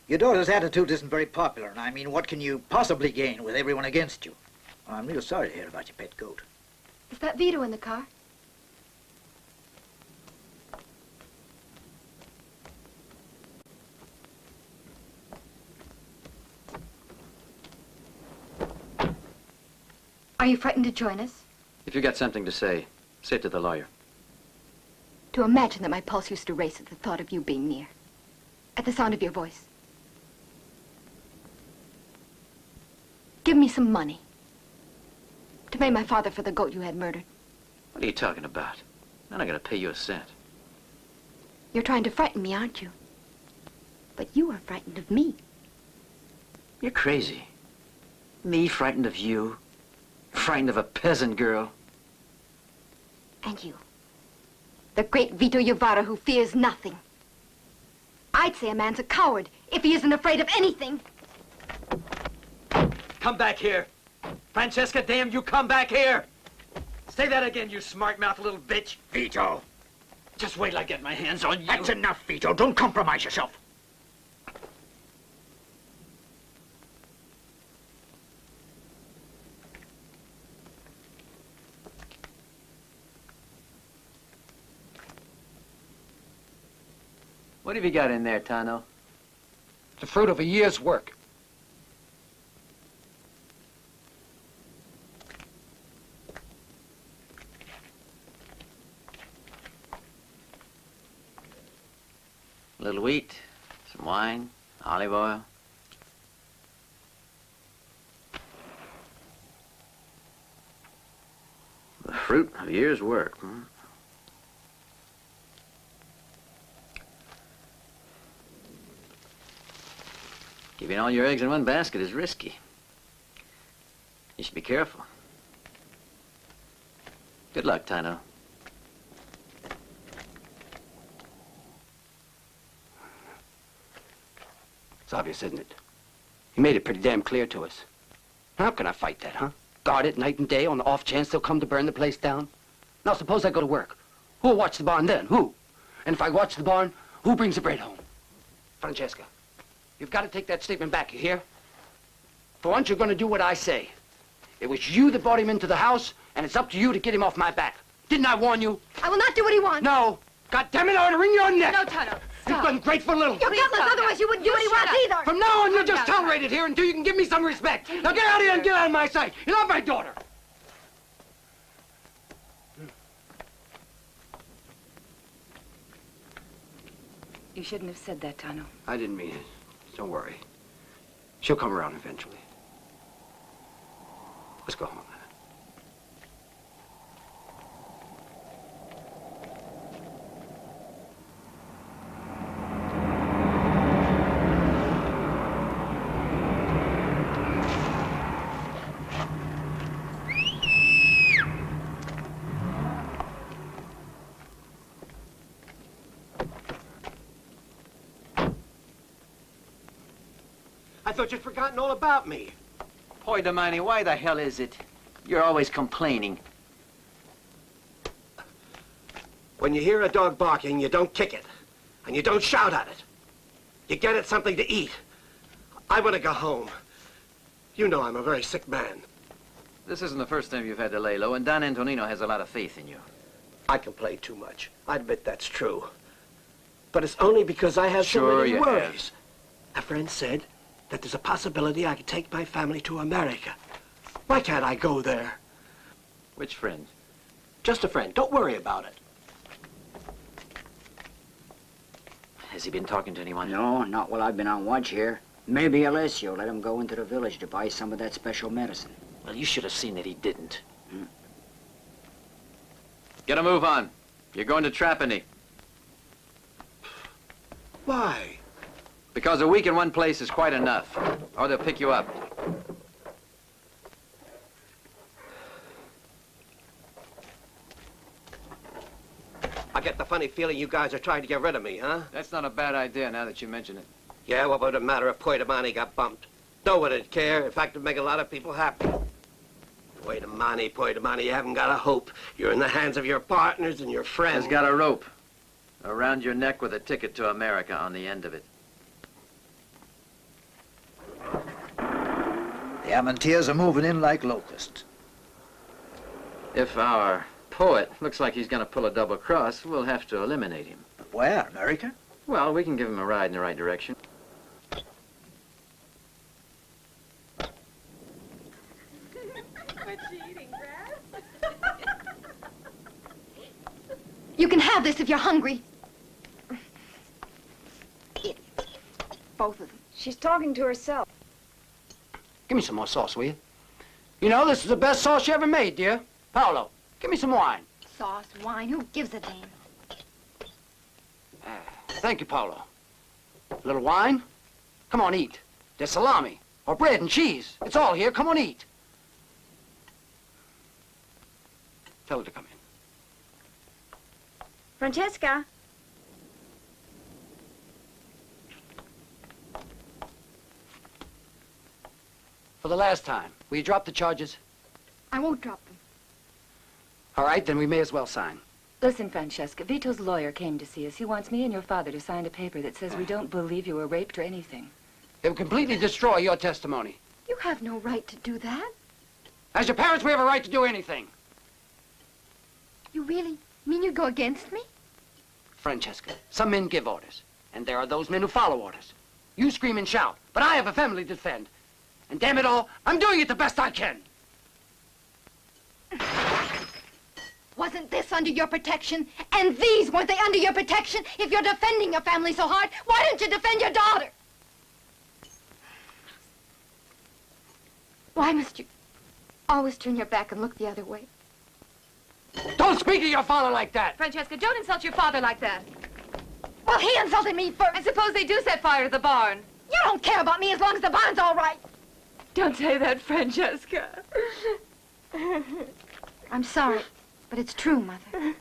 Your daughter's attitude isn't very popular, and I mean, what can you possibly gain with everyone against you? Well, I'm real sorry to hear about your pet goat. Is that Vito in the car? Are you frightened to join us? If you got something to say it to the lawyer. To imagine that my pulse used to race at the thought of you being near. At the sound of your voice. Give me some money. To pay my father for the goat you had murdered. What are you talking about? I'm not going to pay you a cent. You're trying to frighten me, aren't you? But you are frightened of me. You're crazy. Me frightened of you? Frightened of a peasant girl? And you. The great Vito Yavara who fears nothing. I'd say a man's a coward if he isn't afraid of anything. Come back here. Francesca, damn you, come back here. Say that again, you smart-mouthed little bitch. Vito! Just wait till I get my hands on you. That's enough, Vito. Don't compromise yourself. What have you got in there, Tano? The fruit of a year's work. A little wheat, some wine, olive oil. The fruit of a year's work, huh? Keeping all your eggs in one basket is risky. You should be careful. Good luck, Tano. It's obvious, isn't it? He made it pretty damn clear to us. How can I fight that, huh? Guard it night and day on the off chance they'll come to burn the place down? Now, suppose I go to work. Who'll watch the barn then? Who? And if I watch the barn, who brings the bread home? Francesca, you've got to take that statement back, you hear? For once, you're going to do what I say. It was you that brought him into the house, and it's up to you to get him off my back. Didn't I warn you? I will not do what he wants. No. God damn it, I ought to wring your neck. No, Tano. You've been ungrateful little. You're gutless, otherwise you wouldn't do what he wants either. From now on, you'll just tolerate it here until you can give me some respect. Now get out of here and get out of my sight. You're not my daughter. You shouldn't have said that, Tano. I didn't mean it. Don't worry. She'll come around eventually. Let's go home. I thought you'd forgotten all about me. Boy, Damiani, why the hell is it? You're always complaining. When you hear a dog barking, you don't kick it. And you don't shout at it. You get it something to eat. I want to go home. You know I'm a very sick man. This isn't the first time you've had to lay low, and Don Antonino has a lot of faith in you. I complain too much. I admit that's true. But it's only because I have so Sure many you worries. A friend said that there's a possibility I could take my family to America. Why can't I go there? Which friend? Just a friend. Don't worry about it. Has he been talking to anyone? No, not while I've been on watch here. Maybe Alessio let him go into the village to buy some of that special medicine. Well, you should have seen that he didn't. Get a move on. You're going to Trapani. Why? Because a week in one place is quite enough. Or they'll pick you up. I get the funny feeling you guys are trying to get rid of me, huh? That's not a bad idea now that you mention it. Yeah, what would it matter if Poitamani got bumped? No one would care. In fact, it'd make a lot of people happy. Poitamani, you haven't got a hope. You're in the hands of your partners and your friends. Has got a rope around your neck with a ticket to America on the end of it. The Amanteas are moving in like locusts. If our poet looks like he's going to pull a double cross, we'll have to eliminate him. Where? America? Well, we can give him a ride in the right direction. You can have this if you're hungry. Both of them. She's talking to herself. Give me some more sauce, will you? You know, this is the best sauce you ever made, dear. Paolo, give me some wine. Sauce, wine, who gives a damn? Thank you, Paolo. A little wine? Come on, eat. There's salami, or bread and cheese. It's all here. Come on, eat. Tell her to come in. Francesca? For the last time, will you drop the charges? I won't drop them. All right, then we may as well sign. Listen, Francesca, Vito's lawyer came to see us. He wants me and your father to sign a paper that says we don't believe you were raped or anything. It will completely destroy your testimony. You have no right to do that. As your parents, we have a right to do anything. You really mean you go against me? Francesca, some men give orders, and there are those men who follow orders. You scream and shout, but I have a family to defend. And damn it all, I'm doing it the best I can. Wasn't this under your protection? And these, weren't they under your protection? If you're defending your family so hard, why don't you defend your daughter? Why must you always turn your back and look the other way? Don't speak to your father like that! Francesca, don't insult your father like that. Well, he insulted me first. And suppose they do set fire to the barn? You don't care about me as long as the barn's all right. Don't say that, Francesca. I'm sorry, but it's true, Mother.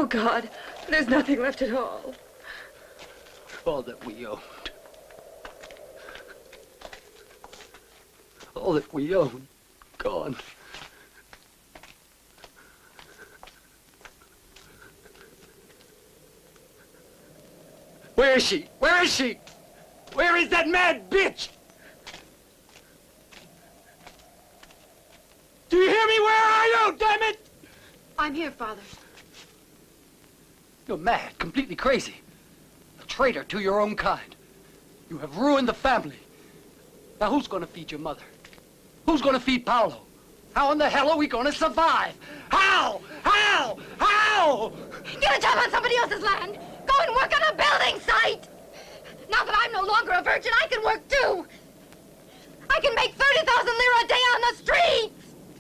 God, there's nothing left at all. All that we owned. All that we owned, gone. Where is she? Where is she? Where is that mad bitch? Do you hear me? Where are you, damn it? I'm here, Father. You're mad, completely crazy. A traitor to your own kind. You have ruined the family. Now who's gonna feed your mother? Who's gonna feed Paolo? How in the hell are we gonna survive? How? How? How? Get a job on somebody else's land. Go and work on a building site. Now that I'm no longer a virgin, I can work too. I can make 30,000 lira a day on the streets.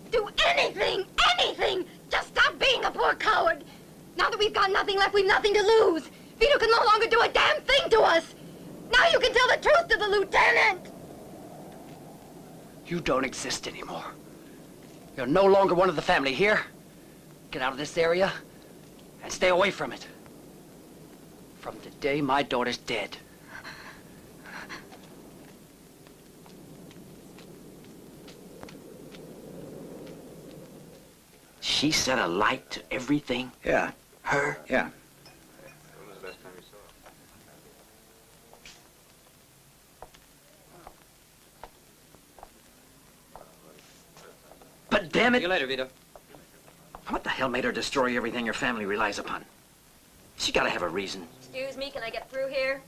Do anything, anything. Just stop being a poor coward. Now that we've got nothing left, we've nothing to lose. Vito can no longer do a damn thing to us. Now you can tell the truth to the lieutenant. You don't exist anymore. You're no longer one of the family here. Get out of this area and stay away from it. From the day my daughter's dead. She set a light to everything? Yeah. Her? Yeah. When was the last time you saw her? But damn it! See you later, Vito. What the hell made her destroy everything your family relies upon? She gotta have a reason. Excuse me, can I get through here?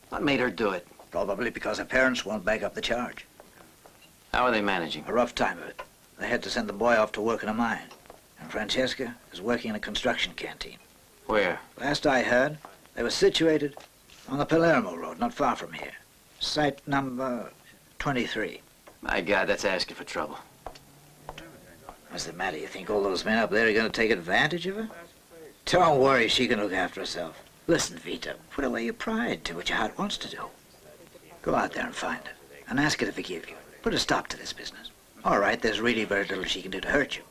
What made her do it? Probably because her parents won't back up the charge. How are they managing? A rough time of it. They had to send the boy off to work in a mine. And Francesca is working in a construction canteen. Where? Last I heard, they were situated on the Palermo Road, not far from here. Site number 23. My God, that's asking for trouble. What's the matter? You think all those men up there are going to take advantage of her? Don't worry, she can look after herself. Listen, Vito, put away your pride. Do what your heart wants to do. Go out there and find her, and ask her to forgive you. Put a stop to this business. All right, there's really very little she can do to hurt you.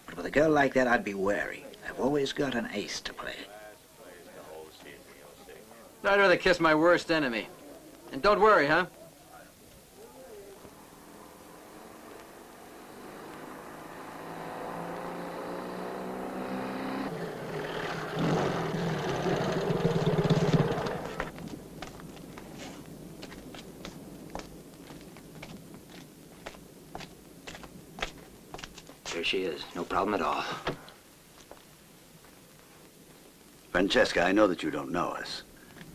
But with a girl like that, I'd be wary. I've always got an ace to play. I'd rather kiss my worst enemy. And don't worry, huh? There she is. No problem at all. Francesca, I know that you don't know us,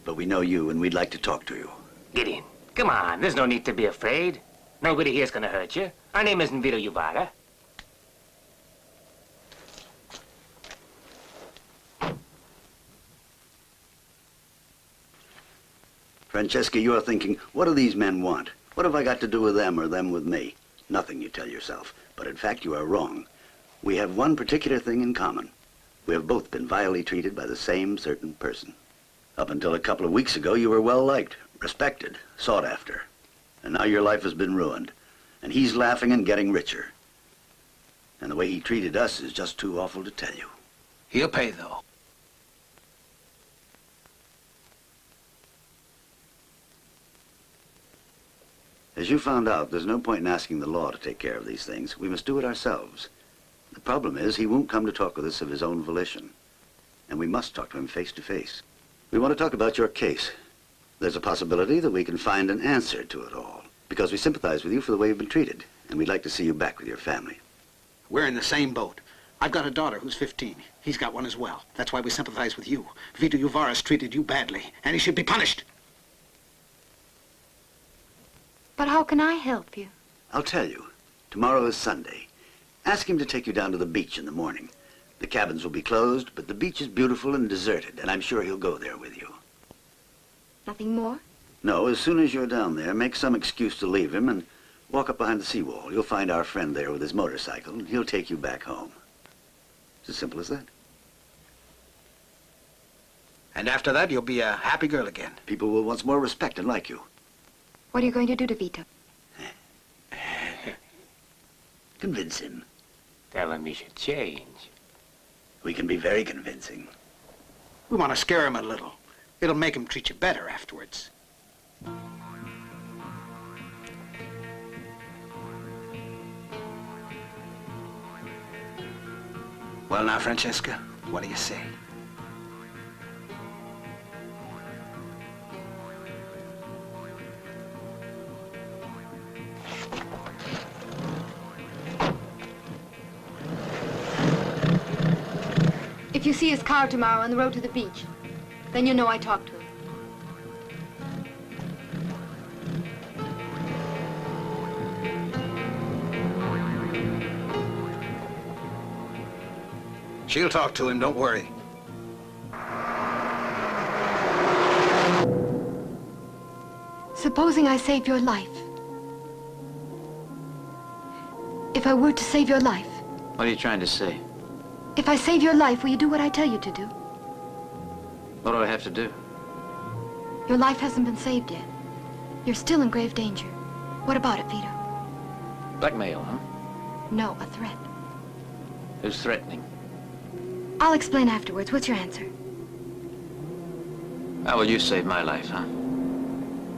but we know you and we'd like to talk to you. Get in. Come on, there's no need to be afraid. Nobody here's gonna hurt you. Our name isn't Vito Uvara. Francesca, you're thinking, what do these men want? What have I got to do with them or them with me? Nothing, you tell yourself. But in fact, you are wrong. We have one particular thing in common. We have both been vilely treated by the same certain person. Up until a couple of weeks ago, you were well-liked, respected, sought after. And now your life has been ruined. And he's laughing and getting richer. And the way he treated us is just too awful to tell you. He'll pay, though. As you found out, there's no point in asking the law to take care of these things. We must do it ourselves. The problem is, he won't come to talk with us of his own volition. And we must talk to him face to face. We want to talk about your case. There's a possibility that we can find an answer to it all. Because we sympathize with you for the way you've been treated. And we'd like to see you back with your family. We're in the same boat. I've got a daughter who's 15. He's got one as well. That's why we sympathize with you. Vito Uvara's treated you badly, and he should be punished. But how can I help you? I'll tell you. Tomorrow is Sunday. Ask him to take you down to the beach in the morning. The cabins will be closed, but the beach is beautiful and deserted, and I'm sure he'll go there with you. Nothing more? No, as soon as you're down there, make some excuse to leave him and walk up behind the seawall. You'll find our friend there with his motorcycle, and he'll take you back home. It's as simple as that. And after that, you'll be a happy girl again. People will once more respect and like you. What are you going to do to Vito? Convince him. Tell him he should change. We can be very convincing. We want to scare him a little. It'll make him treat you better afterwards. Well, now, Francesca, what do you say? If you see his car tomorrow on the road to the beach, then you know I talked to him. She'll talk to him, don't worry. Supposing I save your life. If I were to save your life, What are you trying to say? if I save your life, will you do what I tell you to do? What do I have to do? Your life hasn't been saved yet. You're still in grave danger. What about it, Vito? Blackmail, huh? No, a threat. Who's threatening? I'll explain afterwards. What's your answer? How will you save my life, huh?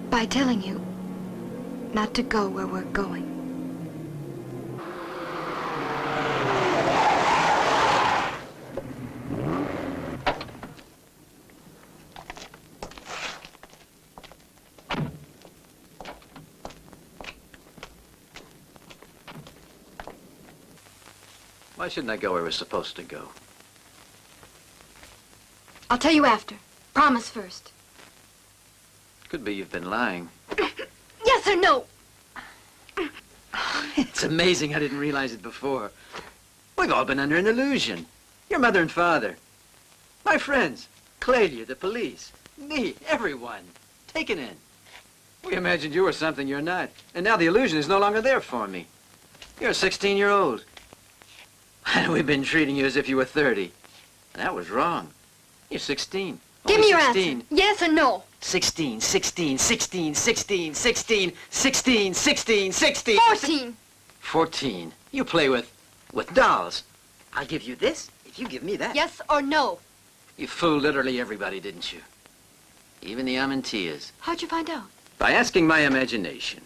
By telling you not to go where we're going. Why shouldn't I go where we're supposed to go? I'll tell you after. Promise first. Could be you've been lying. Yes or no? It's amazing I didn't realize it before. We've all been under an illusion. Your mother and father. My friends. Clelia, the police. Me, everyone. Taken in. We imagined you were something you're not. And now the illusion is no longer there for me. You're a 16-year-old. And we've been treating you as if you were 30. And that was wrong. You're 16. Give me your 16. answer. Yes or no? 16, 16, 16, 16, 16, 16, 16, 16. 14. 14. You play with dolls. I'll give you this if you give me that. Yes or no? You fooled literally everybody, didn't you? Even the Amanteas. How'd you find out? By asking my imagination.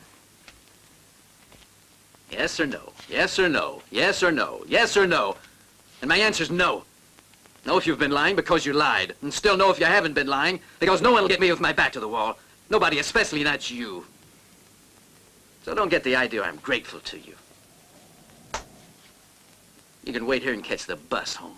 Yes or no? Yes or no? Yes or no? Yes or no? And my answer's no. No if you've been lying because you lied. And still no if you haven't been lying because no one will get me with my back to the wall. Nobody, especially not you. So don't get the idea I'm grateful to you. You can wait here and catch the bus home.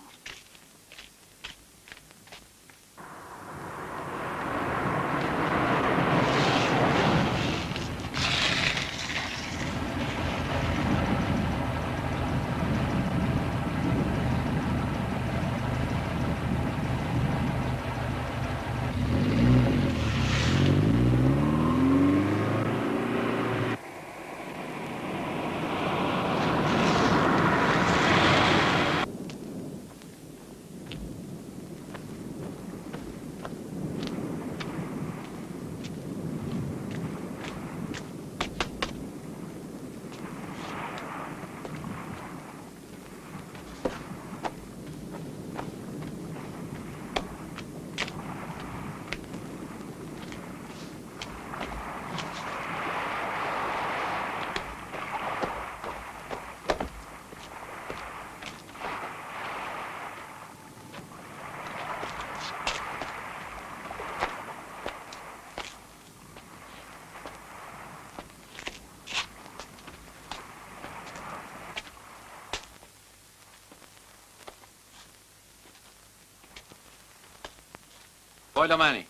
Poi domani.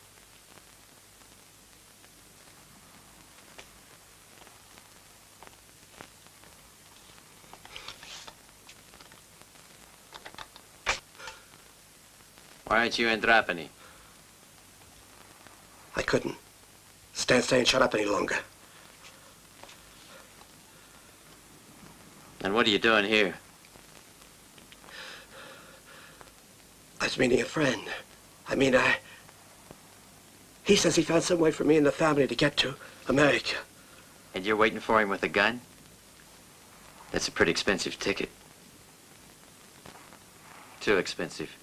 Why aren't you in Trapani? I couldn't stand staying shut up any longer. And what are you doing here? I was meeting a friend. He says he found some way for me and the family to get to America. And you're waiting for him with a gun? That's a pretty expensive ticket. Too expensive.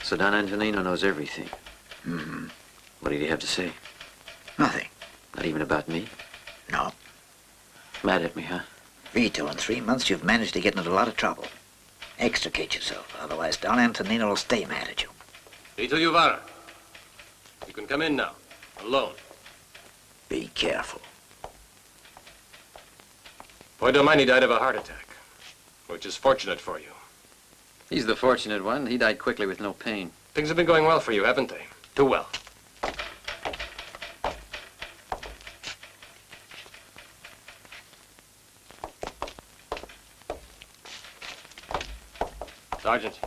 So Don Antonino knows everything. Mm-hmm. What did he have to say? Nothing. Not even about me? No. Mad at me, huh? Vito, in 3 months you've managed to get into a lot of trouble. Extricate yourself, otherwise Don Antonino will stay mad at you. Vito Uvara, you can come in now, alone. Be careful. Boy Damiani died of a heart attack, which is fortunate for you. He's the fortunate one. He died quickly with no pain. Things have been going well for you, haven't they? Too well. Sergeant.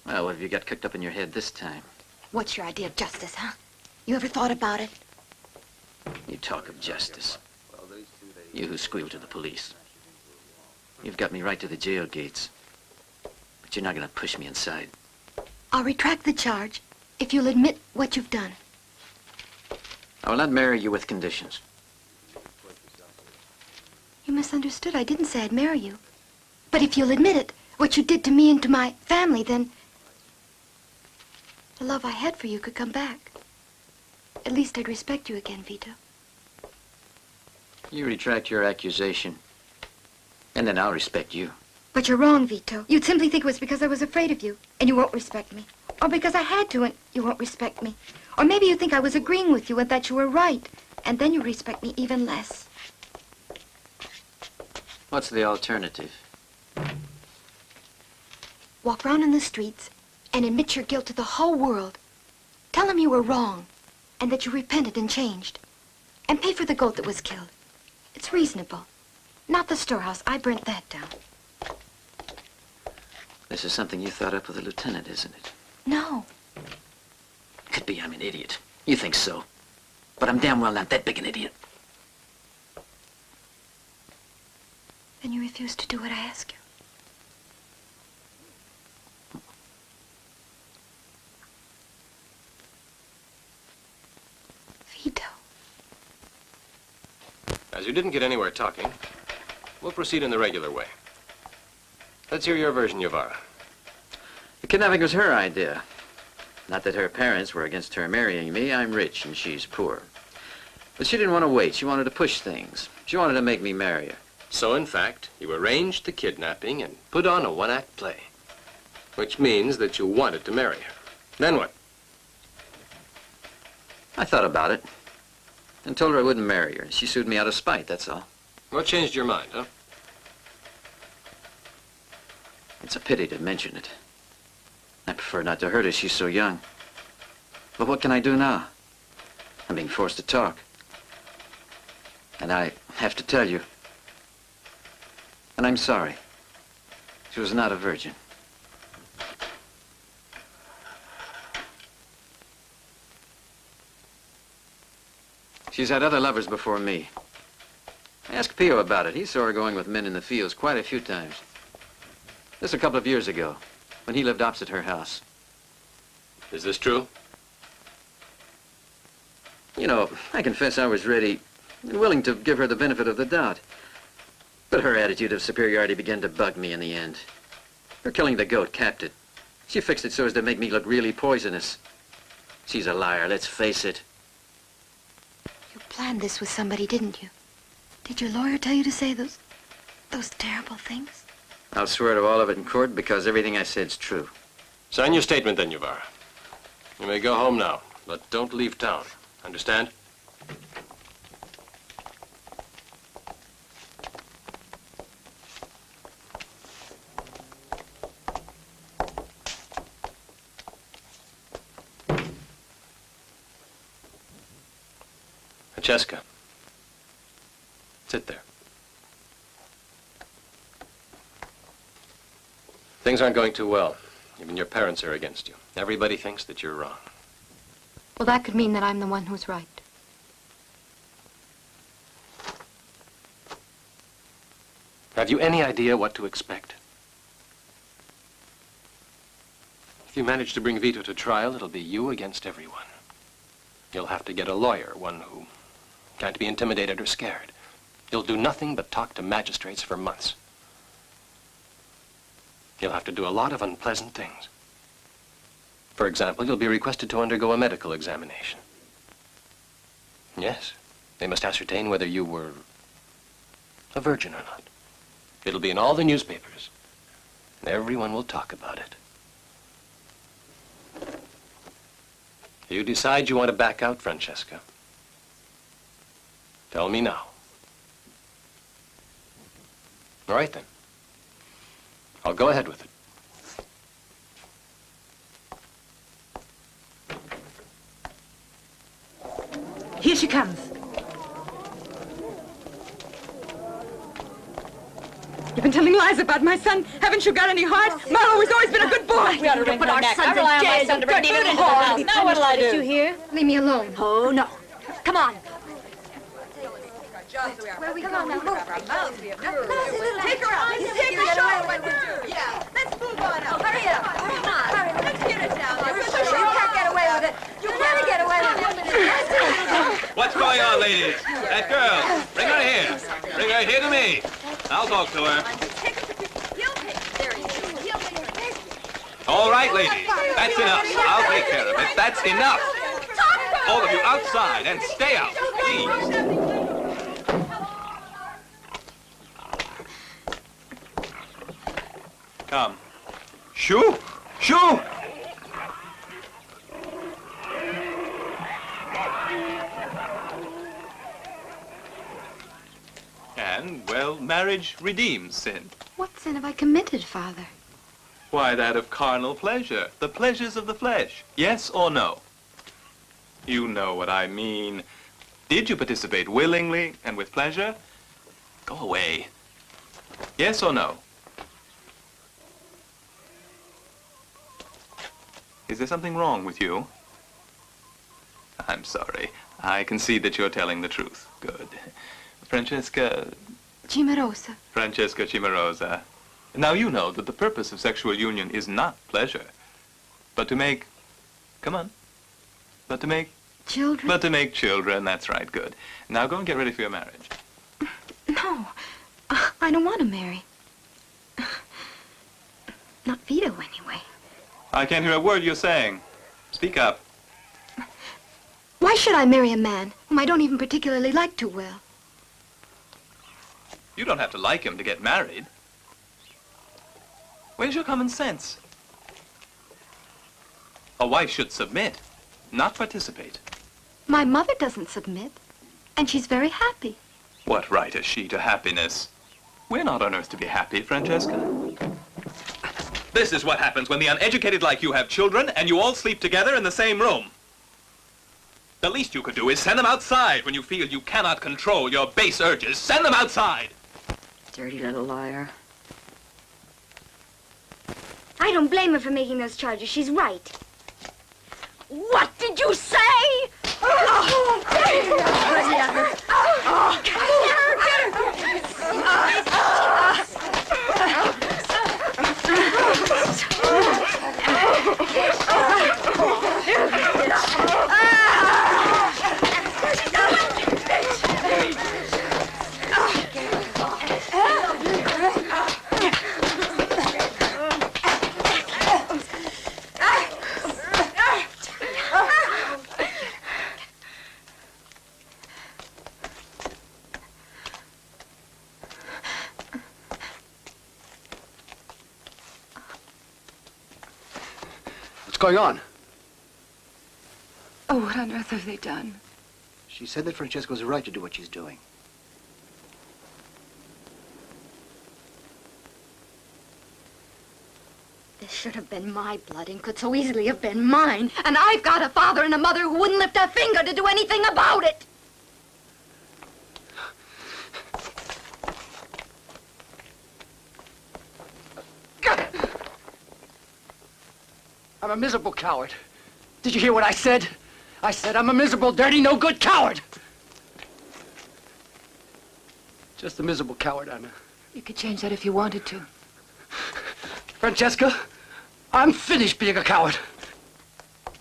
Well, what have you got cooked up in your head this time? What's your idea of justice, huh? You ever thought about it? You talk of justice. You who squeal to the police. You've got me right to the jail gates. But you're not gonna push me inside. I'll retract the charge if you'll admit what you've done. I will not marry you with conditions. You misunderstood. I didn't say I'd marry you. But if you'll admit it, what you did to me and to my family, then the love I had for you could come back. At least I'd respect you again, Vito. You retract your accusation, and then I'll respect you. But you're wrong, Vito. You'd simply think it was because I was afraid of you, and you won't respect me. Or because I had to, and you won't respect me. Or maybe you think I was agreeing with you and that you were right, and then you respect me even less. What's the alternative? Walk around in the streets and admit your guilt to the whole world. Tell them you were wrong, and that you repented and changed. And pay for the goat that was killed. It's reasonable. Not the storehouse. I burnt that down. This is something you thought up with the lieutenant, isn't it? No. Could be I'm an idiot. You think so. But I'm damn well not that big an idiot. Then you refuse to do what I ask you. Vito. As you didn't get anywhere talking, we'll proceed in the regular way. Let's hear your version, Uvara. The kidnapping was her idea. Not that her parents were against her marrying me. I'm rich and she's poor. But she didn't want to wait. She wanted to push things. She wanted to make me marry her. So, in fact, you arranged the kidnapping and put on a one-act play. Which means that you wanted to marry her. Then what? I thought about it. And told her I wouldn't marry her. She sued me out of spite, that's all. What changed your mind, huh? It's a pity to mention it. I prefer not to hurt her. She's so young. But what can I do now? I'm being forced to talk. And I have to tell you. And I'm sorry. She was not a virgin. She's had other lovers before me. Ask Pio about it. He saw her going with men in the fields quite a few times. This a couple of years ago, when he lived opposite her house. Is this true? You know, I confess I was ready, willing to give her the benefit of the doubt. But her attitude of superiority began to bug me in the end. Her killing the goat capped it. She fixed it so as to make me look really poisonous. She's a liar, let's face it. You planned this with somebody, didn't you? Did your lawyer tell you to say those terrible things? I'll swear to all of it in court because everything I said's true. Sign your statement then, Yuvara. You may go home now, but don't leave town. Understand? Francesca, sit there. Things aren't going too well. Even your parents are against you. Everybody thinks that you're wrong. Well, that could mean that I'm the one who's right. Have you any idea what to expect? If you manage to bring Vito to trial, it'll be you against everyone. You'll have to get a lawyer, one who can't be intimidated or scared. You'll do nothing but talk to magistrates for months. You'll have to do a lot of unpleasant things. For example, you'll be requested to undergo a medical examination. Yes, they must ascertain whether you were a virgin or not. It'll be in all the newspapers. Everyone will talk about it. You decide you want to back out, Francesca. Tell me now. All right, then. I'll go ahead with it. Here she comes. You've been telling lies about my son. Haven't you got any heart? Marlowe's always been a good boy. We ought to ring her neck. I rely on my son to bring food into the house. Now what'll I do? Did you hear? Leave me alone. Oh, no. Come on. Where are we going? Take her out. Take her show. Yeah. Let's move on up. Hurry up. Come on. Hurry. Let's get it down. You can't get away with it. You can't get away with it. What's going on, ladies? That girl. Bring her here. Bring her here to me. I'll talk to her. All right, ladies. That's enough. I'll take care of it. That's enough. All of you outside and stay out, please. Come. Shoo! Shoo! And, well, marriage redeems sin. What sin have I committed, Father? Why, that of carnal pleasure. The pleasures of the flesh. Yes or no? You know what I mean. Did you participate willingly and with pleasure? Go away. Yes or no? Is there something wrong with you? I'm sorry. I can see that you're telling the truth. Good. Francesca... Cimarosa. Francesca Cimarosa. Now you know that the purpose of sexual union is not pleasure, but to make... Come on. But to make... Children? But to make children, that's right, good. Now go and get ready for your marriage. No. I don't want to marry. Not Vito, anyway. I can't hear a word you're saying. Speak up. Why should I marry a man whom I don't even particularly like too well? You don't have to like him to get married. Where's your common sense? A wife should submit, not participate. My mother doesn't submit, and she's very happy. What right has she to happiness? We're not on earth to be happy, Francesca. This is what happens when the uneducated like you have children and you all sleep together in the same room. The least you could do is send them outside when you feel you cannot control your base urges. Send them outside! Dirty little liar. I don't blame her for making those charges. She's right. What did you say? going on? Oh, what on earth have they done? She said that Francesca was right to do what she's doing. This should have been my blood and could so easily have been mine. And I've got a father and a mother who wouldn't lift a finger to do anything about it. I'm a miserable coward. Did you hear what I said? I said I'm a miserable, dirty, no-good coward. Just a miserable coward, I'm a... You could change that if you wanted to. Francesca, I'm finished being a coward.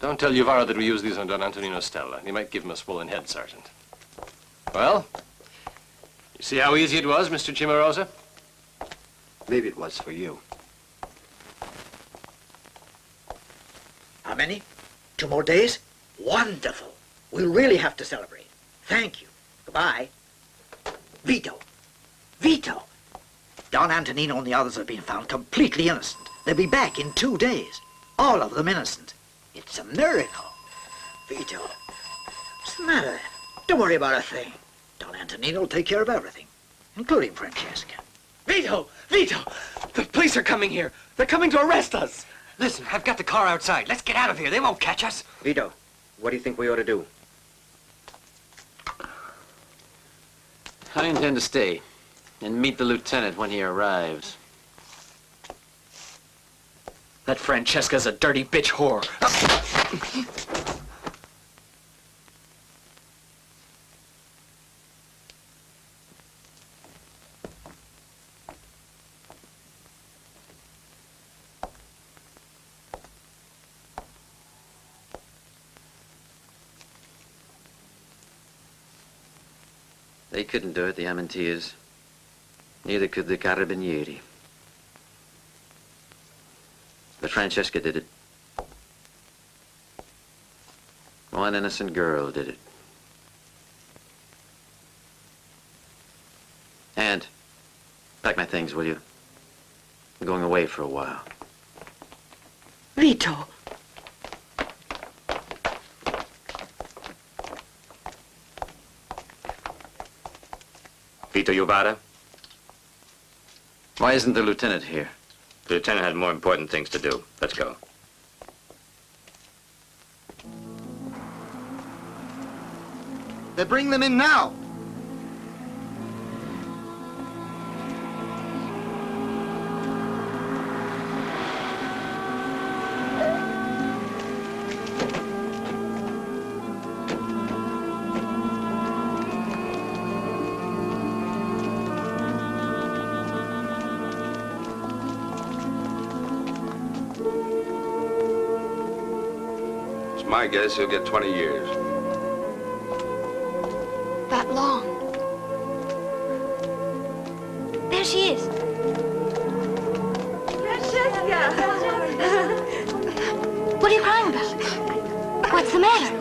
Don't tell Uvara that we use these on Don Antonino Stella. He might give him a swollen head, Sergeant. Well, you see how easy it was, Mr. Cimarosa? Maybe it was for you. How many? 2 more days? Wonderful. We'll really have to celebrate. Thank you. Goodbye. Vito. Vito. Don Antonino and the others have been found completely innocent. They'll be back in 2 days. All of them innocent. It's a miracle. Vito. What's the matter? Don't worry about a thing. Don Antonino will take care of everything, including Francesca. Vito! Vito! The police are coming here. They're coming to arrest us. Listen, I've got the car outside. Let's get out of here. They won't catch us. Vito, what do you think we ought to do? I intend to stay and meet the lieutenant when he arrives. That Francesca's a dirty bitch whore. They couldn't do it, the Amanteas. Neither could the Carabinieri. But Francesca did it. One innocent girl did it. And pack my things, will you? I'm going away for a while. Vito. Vito Uvara? Why isn't the lieutenant here? The lieutenant had more important things to do. Let's go. They bring them in now. My guess he'll get 20 years. That long. There she is. Francesca! What are you crying about? What's the matter?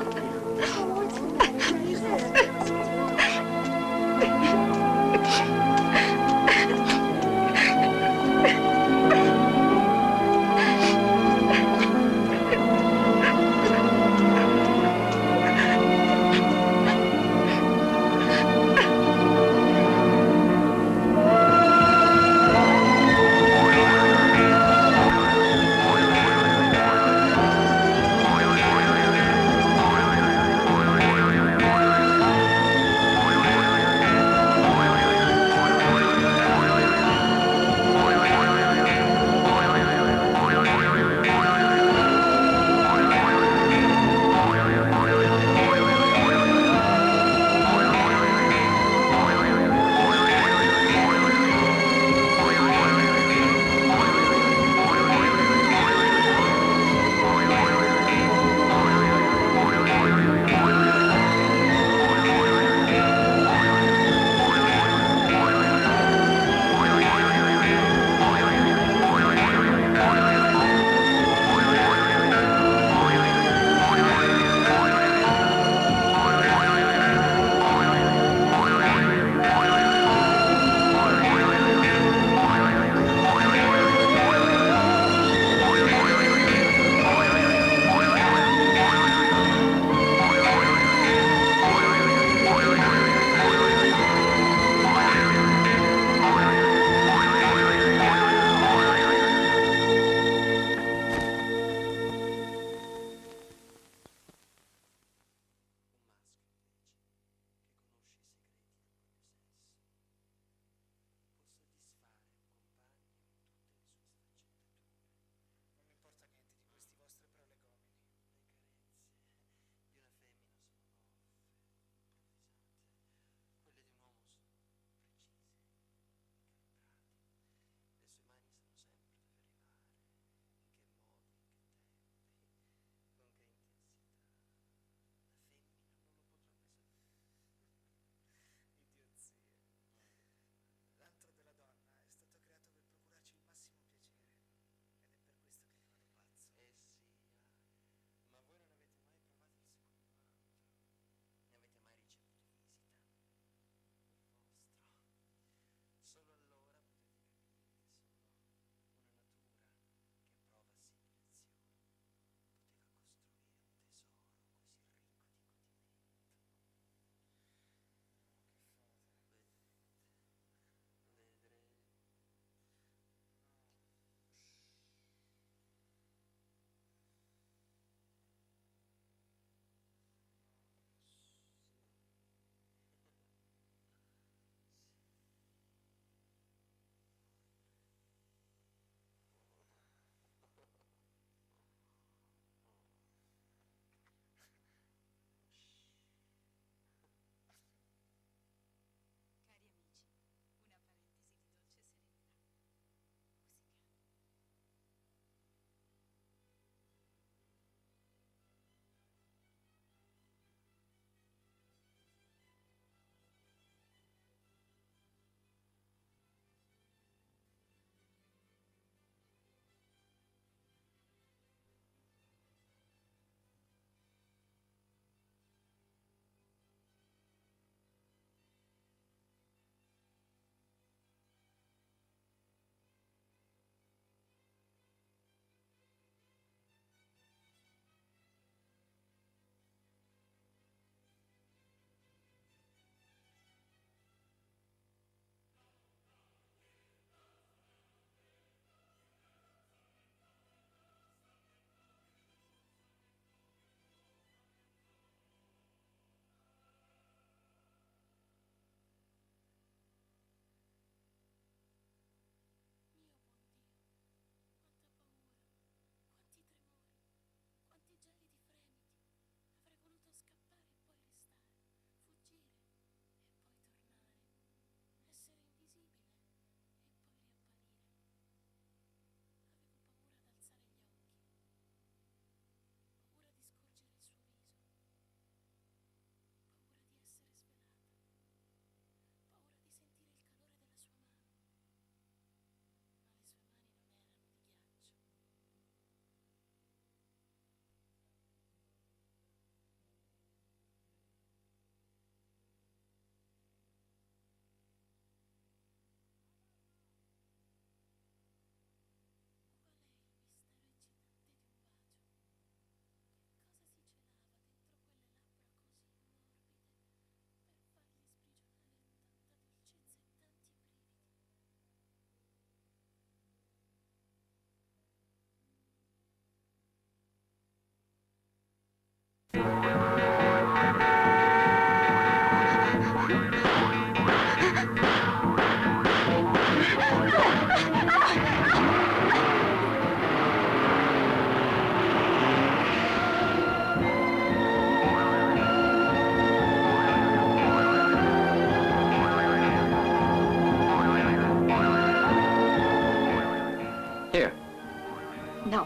No.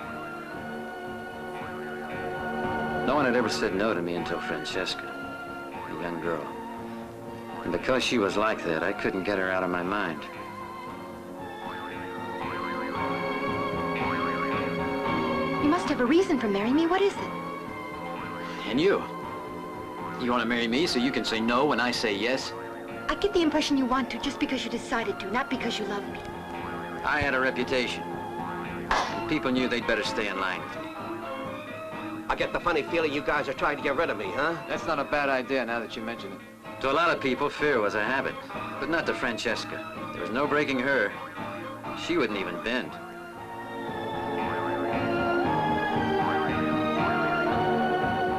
No one had ever said no to me until Francesca, a young girl. And because she was like that, I couldn't get her out of my mind. You must have a reason for marrying me. What is it? And you? You want to marry me so you can say no when I say yes? I get the impression you want to just because you decided to, not because you love me. I had a reputation. And people knew they'd better stay in line with me. I get the funny feeling you guys are trying to get rid of me, huh? That's not a bad idea now that you mention it. To a lot of people, fear was a habit. But not to Francesca. There was no breaking her. She wouldn't even bend.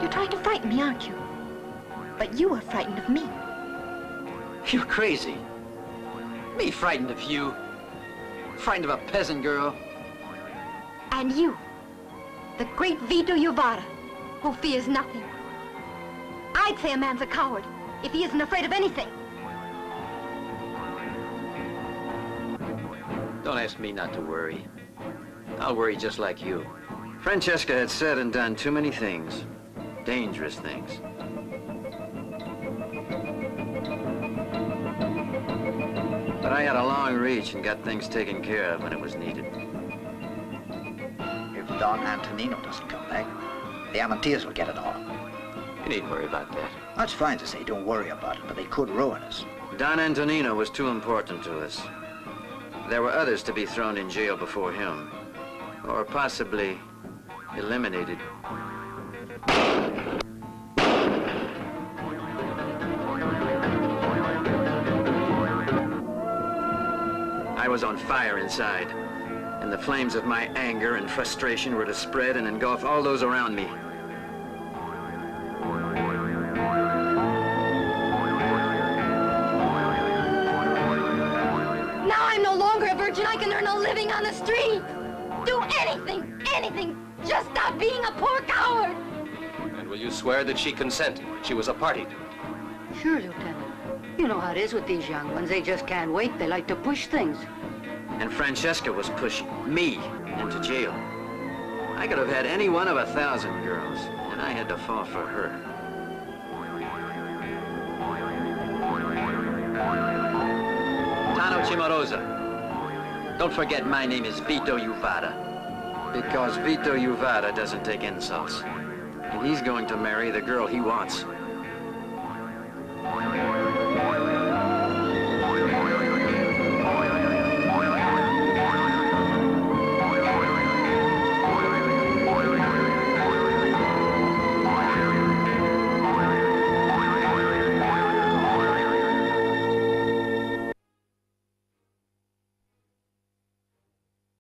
You're trying to frighten me, aren't you? But you are frightened of me. You're crazy. Me frightened of you. Frightened of a peasant girl. And you, the great Vito Iuvara, who fears nothing. I'd say a man's a coward if he isn't afraid of anything. Don't ask me not to worry. I'll worry just like you. Francesca had said and done too many things. Dangerous things. But I had a long reach and got things taken care of when it was needed. If Don Antonino doesn't come back, the Amanteas will get it all. You needn't worry about that. That's fine to say, don't worry about it, but they could ruin us. Don Antonino was too important to us. There were others to be thrown in jail before him, or possibly eliminated. I was on fire inside, and the flames of my anger and frustration were to spread and engulf all those around me. Now I'm no longer a virgin. I can earn a living on the street. Do anything. Just stop being a poor coward. And will you swear that she consented? She was a party to it? Sure, Lieutenant. You know how it is with these young ones. They just can't wait. They like to push things. And Francesca was pushing me into jail. I could have had any one of 1,000 girls, and I had to fall for her. Tano Cimarosa. Don't forget my name is Vito Iuvara. Because Vito Iuvara doesn't take insults. And he's going to marry the girl he wants.